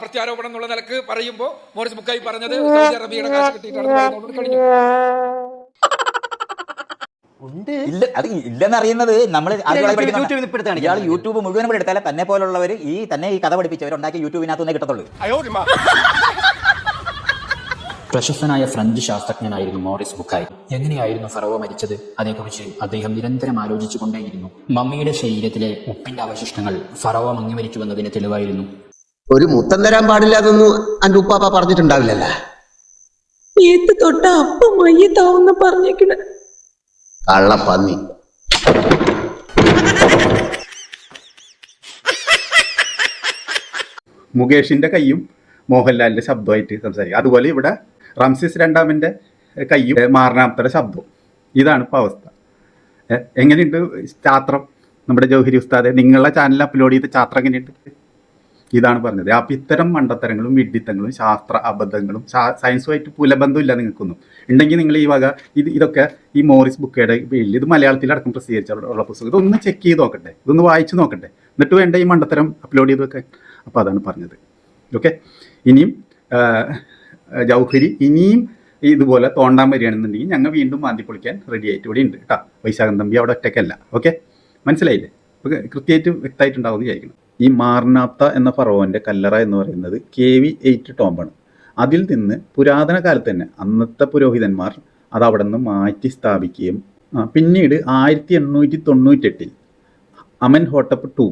പ്രത്യാരോപണം എന്നുള്ള നിലക്ക് പറയുമ്പോൾ മോറിസ് ബുക്കായി പറഞ്ഞത് സൗദി അറേബ്യയുടെ കാശ് കിട്ടിയിട്ടാണെന്ന് പറയുന്നതോട് കഴിഞ്ഞു. ഇല്ല, അത് ഇല്ലെന്ന് അറിയുന്നത് നമ്മൾ ഇയാൾ യൂട്യൂബ് മുഴുവൻ കൂടെ എടുത്താലേ തന്നെ പോലുള്ളവർ തന്നെ ഈ കഥ പഠിപ്പിച്ചവരുണ്ടാക്കി യൂട്യൂബിനകത്തുനിന്നേ കിട്ടത്തുള്ളൂ. പ്രശസ്തനായ ഫ്രഞ്ച് ശാസ്ത്രജ്ഞനായിരുന്നു മോറിസ് ബുക്കായി. എങ്ങനെയായിരുന്നു ഫറവോ മരിച്ചത്? അതേക്കുറിച്ച് അദ്ദേഹം നിരന്തരം ആലോചിച്ചു കൊണ്ടേയിരുന്നു. മമ്മിയുടെ ശരീരത്തിലെ ഉപ്പിന്റെ അവശിഷ്ടങ്ങൾ ഫറവോ മങ്ങി മരിച്ചുവെന്നതിന് തെളിവായിരുന്നു. ഒരു മുത്തം തരാൻ പാടില്ല എന്നൊന്നും അന്റെ ഉപ്പാപ്പ പറഞ്ഞിട്ടുണ്ടാവില്ലല്ലോ. ഏത്ത് തൊട്ട അപ്പം മയ്യത്താവുന്ന പറഞ്ഞേക്കണ കള്ളപ്പന്നി. മുകേഷിന്റെ കൈയും മോഹൻലാലിന്റെ ശബ്ദമായിട്ട് സംസാരിക്കുക. അതുപോലെ ഇവിടെ റംസീസ് രണ്ടാമന്റെ കൈയും മാർനാമത്തയുടെ ശബ്ദവും. ഇതാണ് ഇപ്പോൾ അവസ്ഥ. എങ്ങനെയുണ്ട് ചാത്രം? നമ്മുടെ ജൗഹരി ഉസ്താദെ, നിങ്ങളുടെ ചാനലിൽ അപ്ലോഡ് ചെയ്ത ചാത്രം എങ്ങനെയുണ്ട്? ഇതാണ് പറഞ്ഞത്. അപ്പം ഇത്തരം മണ്ടത്തരങ്ങളും വിഡ്ഢിത്തങ്ങളും ശാസ്ത്ര അബദ്ധങ്ങളും സയൻസുമായിട്ട് പുലബന്ധമില്ല നിങ്ങൾക്കൊന്നും. ഉണ്ടെങ്കിൽ നിങ്ങൾ ഈ വക ഇതൊക്കെ ഈ മോറിസ് ബുക്കയുടെ പേരിൽ ഇത് മലയാളത്തിലടക്കം പ്രസിദ്ധീകരിച്ചുള്ള പുസ്തകം ഇതൊന്ന് ചെക്ക് ചെയ്ത് നോക്കട്ടെ, ഇതൊന്ന് വായിച്ച് നോക്കട്ടെ, എന്നിട്ട് വേണ്ട ഈ മണ്ടത്തരം അപ്ലോഡ് ചെയ്ത് വെക്കാൻ. അപ്പോൾ അതാണ് പറഞ്ഞത്. ഓക്കെ, ഇനിയും ജൗഹരി ഇനിയും ഇതുപോലെ തോണ്ടാൻ വരികയാണെന്നുണ്ടെങ്കിൽ ഞങ്ങൾ വീണ്ടും മാന്തി പൊളിക്കാൻ റെഡി ആയിട്ട് ഇവിടെ ഉണ്ട് കേട്ടോ. വൈശാഖൻ തമ്പി അവിടെ ഒറ്റയ്ക്കല്ല. ഓക്കെ, മനസ്സിലായില്ലേ? അപ്പോൾ കൃത്യമായിട്ട് വ്യക്തമായിട്ടുണ്ടാവും എന്ന് വിചാരിക്കണം. ഈ മാർനാപ്ത എന്ന ഫറവോൻ്റെ കല്ലറ എന്ന് പറയുന്നത് KV 8 ടോംബാണ്. അതിൽ നിന്ന് പുരാതന കാലത്ത് തന്നെ അന്നത്തെ പുരോഹിതന്മാർ അത് അവിടെ നിന്ന് മാറ്റി സ്ഥാപിക്കുകയും പിന്നീട് 1898 അമൻഹോട്ടപ്പ് II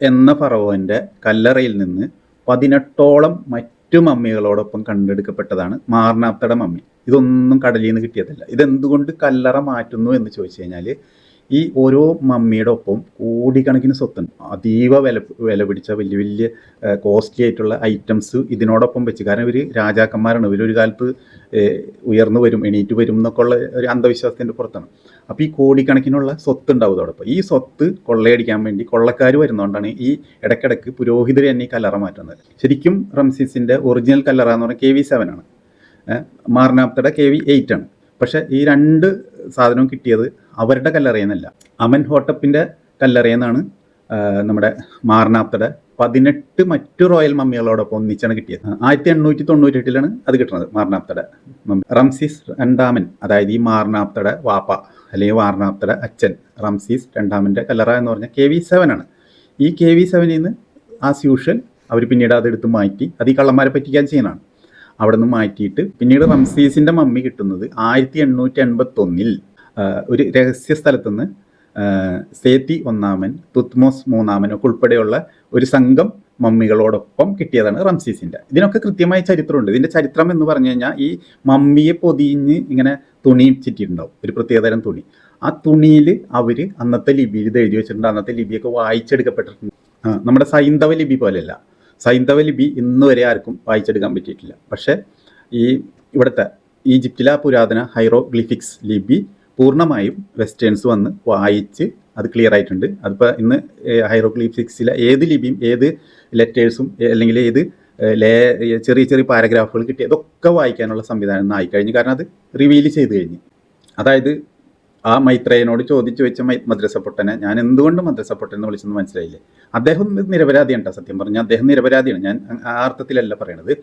എന്ന ഫറവോൻ്റെ കല്ലറയിൽ നിന്ന് 18ഓളം മറ്റു മമ്മികളോടൊപ്പം കണ്ടെടുക്കപ്പെട്ടതാണ് മാർനാപ്തയുടെ മമ്മി. ഇതൊന്നും കടലിൽ നിന്ന് കിട്ടിയതല്ല. ഇതെന്തുകൊണ്ട് കല്ലറ മാറ്റുന്നു എന്ന് ചോദിച്ചു കഴിഞ്ഞാൽ ഈ ഓരോ മമ്മിയുടെ ഒപ്പം കോടിക്കണക്കിന് സ്വത്തുണ്ട്. അതീവ വില പിടിച്ച വലിയ വലിയ കോസ്റ്റ്ലി ആയിട്ടുള്ള ഐറ്റംസ് ഇതിനോടൊപ്പം വെച്ച്. കാരണം ഇവർ രാജാക്കന്മാരാണ്, ഇവരൊരു കാലത്ത് ഉയർന്നു വരും, എണീറ്റ് വരും എന്നൊക്കെ ഉള്ള ഒരു അന്ധവിശ്വാസത്തിൻ്റെ പുറത്താണ്. അപ്പോൾ ഈ കോടിക്കണക്കിനുള്ള സ്വത്ത് ഉണ്ടാവും അതോടൊപ്പം. ഈ സ്വത്ത് കൊള്ളയടിക്കാൻ വേണ്ടി കൊള്ളക്കാർ വരുന്നതുകൊണ്ടാണ് ഈ ഇടയ്ക്കിടയ്ക്ക് പുരോഹിതർ തന്നെ ഈ കല്ലറ മാറ്റുന്നത്. ശരിക്കും റംസീസിൻ്റെ ഒറിജിനൽ കല്ലറ എന്ന് പറഞ്ഞാൽ KV 7 ആണ്, മാർനാപ്തയുടെ KV 8 ആണ്. പക്ഷേ ഈ രണ്ട് സാധനവും കിട്ടിയത് അവരുടെ കല്ലറയെന്നല്ല, അമൻഹോട്ടപ്പിൻ്റെ കല്ലറയെന്നാണ് നമ്മുടെ മാർനാപ്തയുടെ 18 മറ്റു റോയൽ മമ്മികളോടൊപ്പം ഒന്നിച്ചാണ് കിട്ടിയത്. 1898 അത് കിട്ടുന്നത് മാർനാപ്തയുടെ മമ്മി. റംസീസ് രണ്ടാമൻ, അതായത് ഈ മാർനാപ്തയുടെ വാപ്പ അല്ലെങ്കിൽ മാർനാപ്തയുടെ അച്ഛൻ റംസീസ് രണ്ടാമൻ്റെ കല്ലറ എന്ന് പറഞ്ഞാൽ KV 7 ആണ്. ഈ KV 7 നിന്ന് ആസ് യൂഷ്വൽ അവർ പിന്നീട് അതെടുത്ത് മാറ്റി, അത് ഈ കള്ളന്മാരെ പറ്റിക്കാൻ ചെയ്യുന്നതാണ്. അവിടെ നിന്ന് മാറ്റിയിട്ട് പിന്നീട് റംസീസിൻ്റെ മമ്മി കിട്ടുന്നത് 1881 ഒരു രഹസ്യ സ്ഥലത്തുനിന്ന് സേത്തി ഒന്നാമൻ, തുത്മോസ് മൂന്നാമൻ ഒക്കെ ഉൾപ്പെടെയുള്ള ഒരു സംഘം മമ്മികളോടൊപ്പം കിട്ടിയതാണ് റംസീസിൻ്റെ. ഇതിനൊക്കെ കൃത്യമായ ചരിത്രമുണ്ട്. ഇതിൻ്റെ ചരിത്രം എന്ന് പറഞ്ഞു കഴിഞ്ഞാൽ ഈ മമ്മിയെ പൊതിഞ്ഞ് ഇങ്ങനെ തുണി ചിറ്റിയിട്ടുണ്ടാവും, ഒരു പ്രത്യേകതരം തുണി. ആ തുണിയിൽ അവർ അന്നത്തെ ലിപിയിൽ ഇത് എഴുതി വെച്ചിട്ടുണ്ട്. അന്നത്തെ ലിപിയൊക്കെ വായിച്ചെടുക്കപ്പെട്ടിട്ടുണ്ട്. നമ്മുടെ സൈന്ധവ ലിപി പോലെയല്ല. സൈന്ധവ ലിപി ഇന്ന് വരെ ആർക്കും വായിച്ചെടുക്കാൻ പറ്റിയിട്ടില്ല. പക്ഷേ ഈ ഇവിടുത്തെ ഈജിപ്തിലെ പുരാതന ഹൈറോഗ്ലിഫിക്സ് ലിപി പൂർണ്ണമായും വെസ്റ്റേൺസ് വന്ന് വായിച്ച് അത് ക്ലിയർ ആയിട്ടുണ്ട്. അതിപ്പോൾ ഇന്ന് ഹൈറോഗ്ലിഫിക്സിലെ ഏത് ലിപിയും ഏത് ലെറ്റേഴ്സും അല്ലെങ്കിൽ ഏത് ചെറിയ ചെറിയ പാരഗ്രാഫുകൾ കിട്ടി അതൊക്കെ വായിക്കാനുള്ള സംവിധാനം ഇന്ന് ആയിക്കഴിഞ്ഞു. കാരണം അത് റിവീൽ ചെയ്ത് കഴിഞ്ഞ്. അതായത് ആ മൈത്രേയനോട് ചോദിച്ചു വെച്ച മദ്രസ പൊട്ടനെ ഞാൻ എന്തുകൊണ്ട് മദ്രസ പൊട്ടൻ എന്ന് വിളിച്ചെന്ന് മനസ്സിലായില്ലേ? അദ്ദേഹം നിരപരാധിയാണ് കേട്ടോ. സത്യം പറഞ്ഞാൽ അദ്ദേഹം നിരപരാധിയാണ്. ഞാൻ ആ അർത്ഥത്തിലല്ല പറയണത്.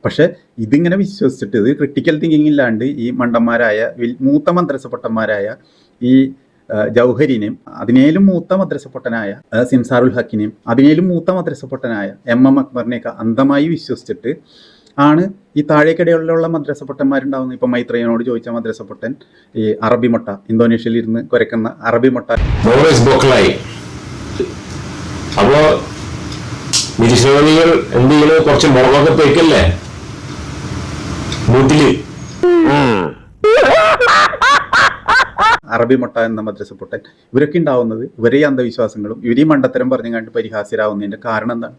പക്ഷേ ഇതിങ്ങനെ വിശ്വസിച്ചിട്ട് ഇത് ക്രിട്ടിക്കൽ തിങ്കിങ് ഇല്ലാണ്ട് ഈ മണ്ടന്മാരായ മൂത്ത മദ്രസ പൊട്ടന്മാരായ ഈ ജൗഹരിനെയും അതിനേലും മൂത്ത മദ്രസ പൊട്ടനായ സിംസാറുൽ ഹക്കിനെയും അതിനേലും മൂത്ത മദ്രസ പൊട്ടനായ MM അക്ബറിനെയൊക്കെ അന്ധമായി വിശ്വസിച്ചിട്ട് ആണ് ഈ താഴേക്കിടയിലുള്ള മദ്രസ പൊട്ടന്മാരുണ്ടാവുന്നത്. ഇപ്പം മൈത്രേയനോട് ചോദിച്ച മദ്രസ പൊട്ടൻ ഈ അറബി മുട്ട, ഇന്തോനേഷ്യയിൽ ഇരുന്ന് കുരക്കുന്ന അറബി മുട്ട. അപ്പോ നിരീശ്വരവാദികൾ എന്ത് ചെയ്യണത്? കുറച്ച് മുളകൊക്കെ തേക്കല്ലേ വീട്ടില്. അറബി മുട്ട എന്ന മദ്രസ പൊട്ടൻ ഇവരൊക്കെ ഉണ്ടാവുന്നത് ഇവരെ അന്ധവിശ്വാസങ്ങളും ഇവരീ മണ്ടത്തരം പറഞ്ഞു കണ്ട് പരിഹാസ്യരാകുന്നതിൻ്റെ കാരണം എന്താണ്?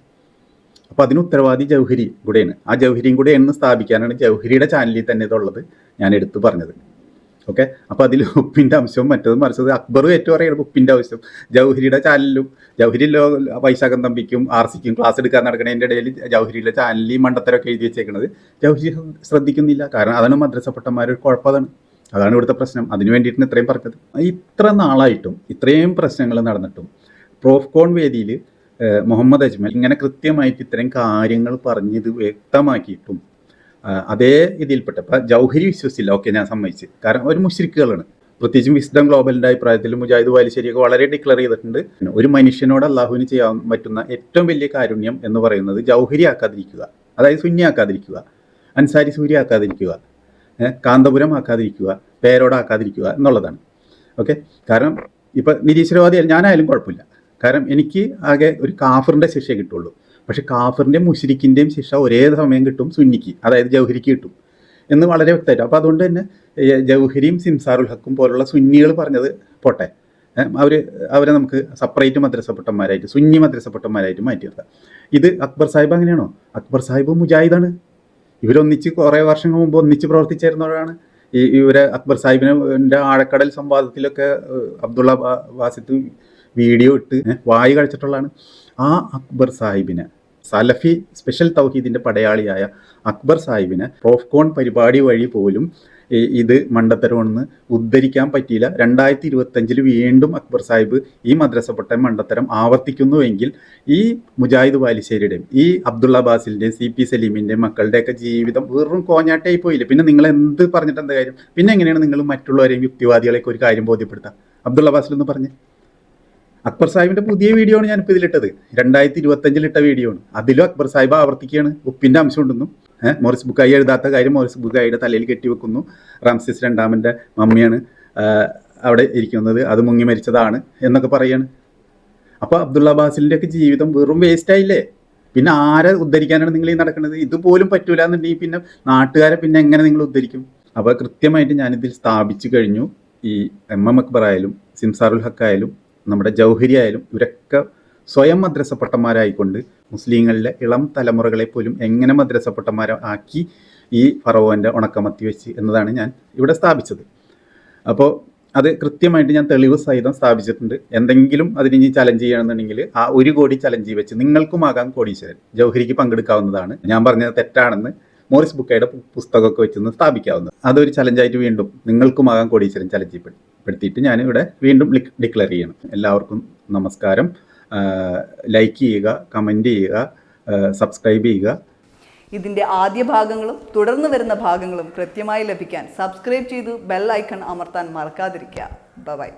അപ്പോൾ അതിന് ഉത്തരവാദി ജൗഹരി കൂടെയാണ്. ആ ജൗഹരിയും കൂടെ എന്ന് സ്ഥാപിക്കാനാണ് ജൗഹരിയുടെ ചാനലിൽ തന്നെ ഇതുള്ളത് ഞാൻ എടുത്തു പറഞ്ഞത്. ഓക്കെ, അപ്പോൾ അതിൽ ഉപ്പിൻ്റെ അംശവും മറ്റതും മറിച്ചത് അക്ബറും ഏറ്റവും പറയുന്നത് ഉപ്പിൻ്റെ ആവശ്യം. ജൗഹരിയുടെ ചാനലിലും ജൗഹരി വൈശാഖൻ തമ്പിക്കും RCക്കും ക്ലാസ് എടുക്കാൻ നടക്കുന്നതിൻ്റെ ഇടയിൽ ജൗഹരിയുടെ ചാനലിൽ മണ്ടത്തരമൊക്കെ എഴുതി വെച്ചേക്കുന്നത് ജൗഹരി ശ്രദ്ധിക്കുന്നില്ല. കാരണം അതാണ് മദ്രസ പൊട്ടന്മാരൊരു കുഴപ്പമാണ്. അതാണ് ഇവിടുത്തെ പ്രശ്നം. അതിന് വേണ്ടിയിട്ടാണ് ഇത്രയും പറഞ്ഞത്. ഇത്ര നാളായിട്ടും ഇത്രയും പ്രശ്നങ്ങൾ നടന്നിട്ടും പ്രോഫ്കോൺ വേദിയിൽ മുഹമ്മദ് അജ്മൽ ഇങ്ങനെ കൃത്യമായിട്ട് ഇത്തരം കാര്യങ്ങൾ പറഞ്ഞത് വ്യക്തമാക്കിയിട്ടും അതേ ഇതിൽപ്പെട്ട ഇപ്പം ജൗഹരി വിശ്വസിച്ചില്ല, ഓക്കെ ഞാൻ സമ്മതിച്ച്, കാരണം ഒരു മുശ്രിക്കുകളാണ്. പ്രത്യേകിച്ചും വിസ്ഡം ഗ്ലോബലിൻ്റെ അഭിപ്രായത്തിൽ മുജാഹിദ് വാലിശ്ശേരിയൊക്കെ വളരെ ഡിക്ലെയർ ചെയ്തിട്ടുണ്ട്, ഒരു മനുഷ്യനോട് അള്ളാഹുവിന് ചെയ്യാൻ പറ്റുന്ന ഏറ്റവും വലിയ കാരുണ്യം എന്ന് പറയുന്നത് ജൗഹരി ആക്കാതിരിക്കുക, അതായത് സുന്നി ആക്കാതിരിക്കുക, അൻസാരി സൂര്യ ആക്കാതിരിക്കുക, കാന്തപുരം ആക്കാതിരിക്കുക, പേരോടാക്കാതിരിക്കുക എന്നുള്ളതാണ്. ഓക്കെ, കാരണം ഇപ്പം നിരീശ്വരവാദിയായാലും ഞാനായാലും കുഴപ്പമില്ല, കാരണം എനിക്ക് ആകെ ഒരു കാഫറിൻ്റെ ശിക്ഷ കിട്ടുള്ളൂ. പക്ഷെ കാഫറിൻ്റെയും മുശ്രിക്കിൻ്റെയും ശിക്ഷ ഒരേ സമയം കിട്ടും സുന്നിക്ക്, അതായത് ജൗഹരിക്ക് കിട്ടും എന്ന് വളരെ വ്യക്തമായിട്ട്. അപ്പോൾ അതുകൊണ്ട് തന്നെ ജൗഹരിയും സിംസാറുൽ ഹക്കും പോലുള്ള സുന്നികൾ പറഞ്ഞത് പോട്ടെ, അവരെ നമുക്ക് സെപ്പറേറ്റ് മദ്രസപ്പെട്ടന്മാരായിട്ട് സുന്നി മദ്രസപ്പെട്ടന്മാരായിട്ട് മാറ്റി നിർത്താം. ഇത് അക്ബർ സാഹിബ് അങ്ങനെയാണോ? അക്ബർ സാഹിബ് മുജാഹിദാണ്. ഇവരൊന്നിച്ച് കുറേ വർഷങ്ങൾ മുമ്പ് ഒന്നിച്ച് പ്രവർത്തിച്ചിരുന്നവരാണ്. ഇവരെ അക്ബർ സാഹിബിൻ്റെ ആഴക്കടൽ സംവാദത്തിലൊക്കെ അബ്ദുള്ള ബാസിത്ത് വീഡിയോ ഇട്ട് വായി കഴിച്ചിട്ടുള്ളതാണ്. ആ അക്ബർ സാഹിബിനെ, സലഫി സ്പെഷ്യൽ തൗഹീദിൻ്റെ പടയാളിയായ അക്ബർ സാഹിബിനെ പ്രോഫ്കോൺ പരിപാടി വഴി പോലും ഇത് മണ്ടത്തരമെന്ന് ഉദ്ധരിക്കാൻ പറ്റിയില്ല. 2025 വീണ്ടും അക്ബർ സാഹിബ് ഈ മദ്രസപ്പെട്ട മണ്ടത്തരം ആവർത്തിക്കുന്നുവെങ്കിൽ ഈ മുജാഹിദ് വാലിശ്ശേരിയുടെയും ഈ അബ്ദുള്ള ബാസിലിൻ്റെയും CP സലീമിൻ്റെയും മക്കളുടെയൊക്കെ ജീവിതം വെറും കോഞ്ഞാട്ടായി പോയില്ലേ. പിന്നെ നിങ്ങൾ എന്ത് പറഞ്ഞിട്ട് എന്താ കാര്യം? പിന്നെ എങ്ങനെയാണ് നിങ്ങൾ മറ്റുള്ളവരെയും യുക്തിവാദികളെയൊക്കെ ഒരു കാര്യം ബോധ്യപ്പെടുത്തുക? അബ്ദുള്ള ബാസിൽ പറഞ്ഞ് അക്ബർ സാഹിബിൻ്റെ പുതിയ വീഡിയോ ആണ് ഞാനിപ്പോൾ ഇതിലിട്ടത്, 2025 ഇട്ട വീഡിയോ ആണ്. അതിലും അക്ബർ സാഹിബ് ആവർത്തിക്കുകയാണ് ഉപ്പിൻ്റെ അംശം ഉണ്ടെന്നും മോറിസ് ബുക്കായി എഴുതാത്ത കാര്യം മോറിസ് ബുക്കായിയുടെ തലയിൽ കെട്ടിവെക്കുന്നു, റാംസിസ് രണ്ടാമൻ്റെ മമ്മിയാണ് അവിടെ ഇരിക്കുന്നത്, അത് മുങ്ങി മരിച്ചതാണ് എന്നൊക്കെ പറയാണ്. അപ്പോൾ അബ്ദുള്ള ബാസിലിൻ്റെ ഒക്കെ ജീവിതം വെറും വേസ്റ്റായില്ലേ? പിന്നെ ആരെ ഉദ്ധരിക്കാനാണ് നിങ്ങൾ ഈ നടക്കുന്നത്? ഇതുപോലും പറ്റൂല എന്നുണ്ടെങ്കിൽ പിന്നെ നാട്ടുകാരെ പിന്നെ എങ്ങനെ നിങ്ങൾ ഉദ്ധരിക്കും? അപ്പോൾ കൃത്യമായിട്ട് ഞാനിതിൽ സ്ഥാപിച്ചു കഴിഞ്ഞു. ഈ MM അക്ബർ ആയാലും സിംസാറുൽ ഹക്ക് ആയാലും നമ്മുടെ ജൗഹരി ആയാലും ഇവരൊക്കെ സ്വയം മദ്രസപ്പെട്ടന്മാരായിക്കൊണ്ട് മുസ്ലിങ്ങളിലെ ഇളം തലമുറകളെ പോലും എങ്ങനെ മദ്രസപ്പെട്ടന്മാരാക്കി ഈ ഫറവോൻ്റെ ഉണക്കമത്തി വെച്ച് എന്നതാണ് ഞാൻ ഇവിടെ സ്ഥാപിച്ചത്. അപ്പോൾ അത് കൃത്യമായിട്ട് ഞാൻ തെളിവ് സഹിതം സ്ഥാപിച്ചിട്ടുണ്ട്. എന്തെങ്കിലും അതിന് ഇനി ചലഞ്ച് ചെയ്യണമെന്നുണ്ടെങ്കിൽ ആ 1 കോടി ചലഞ്ച് വെച്ച് നിങ്ങൾക്കുമാകാം കോടീശ്വരൻ, ജൗഹരിക്ക് പങ്കെടുക്കാവുന്നതാണ്, ഞാൻ പറഞ്ഞത് തെറ്റാണെന്ന് മോറിസ് ബുക്കായുടെ പുസ്തകമൊക്കെ വെച്ചൊന്ന് സ്ഥാപിക്കാവുന്നത്. അതൊരു ചലഞ്ചായിട്ട് വീണ്ടും നിങ്ങൾക്കുമാകാം കോടീശ്വരൻ ചലഞ്ച് പെടുത്തിയിട്ട് ഞാനിവിടെ വീണ്ടും ഡിക്ലെയർ ചെയ്യണം. എല്ലാവർക്കും നമസ്കാരം. ലൈക്ക് ചെയ്യുക, കമൻറ്റ് ചെയ്യുക, സബ്സ്ക്രൈബ് ചെയ്യുക. ഇതിൻ്റെ ആദ്യ ഭാഗങ്ങളും തുടർന്ന് വരുന്ന ഭാഗങ്ങളും കൃത്യമായി ലഭിക്കാൻ സബ്സ്ക്രൈബ് ചെയ്തു ബെൽ ഐക്കൺ അമർത്താൻ മറക്കാതിരിക്കുക. ബൈ.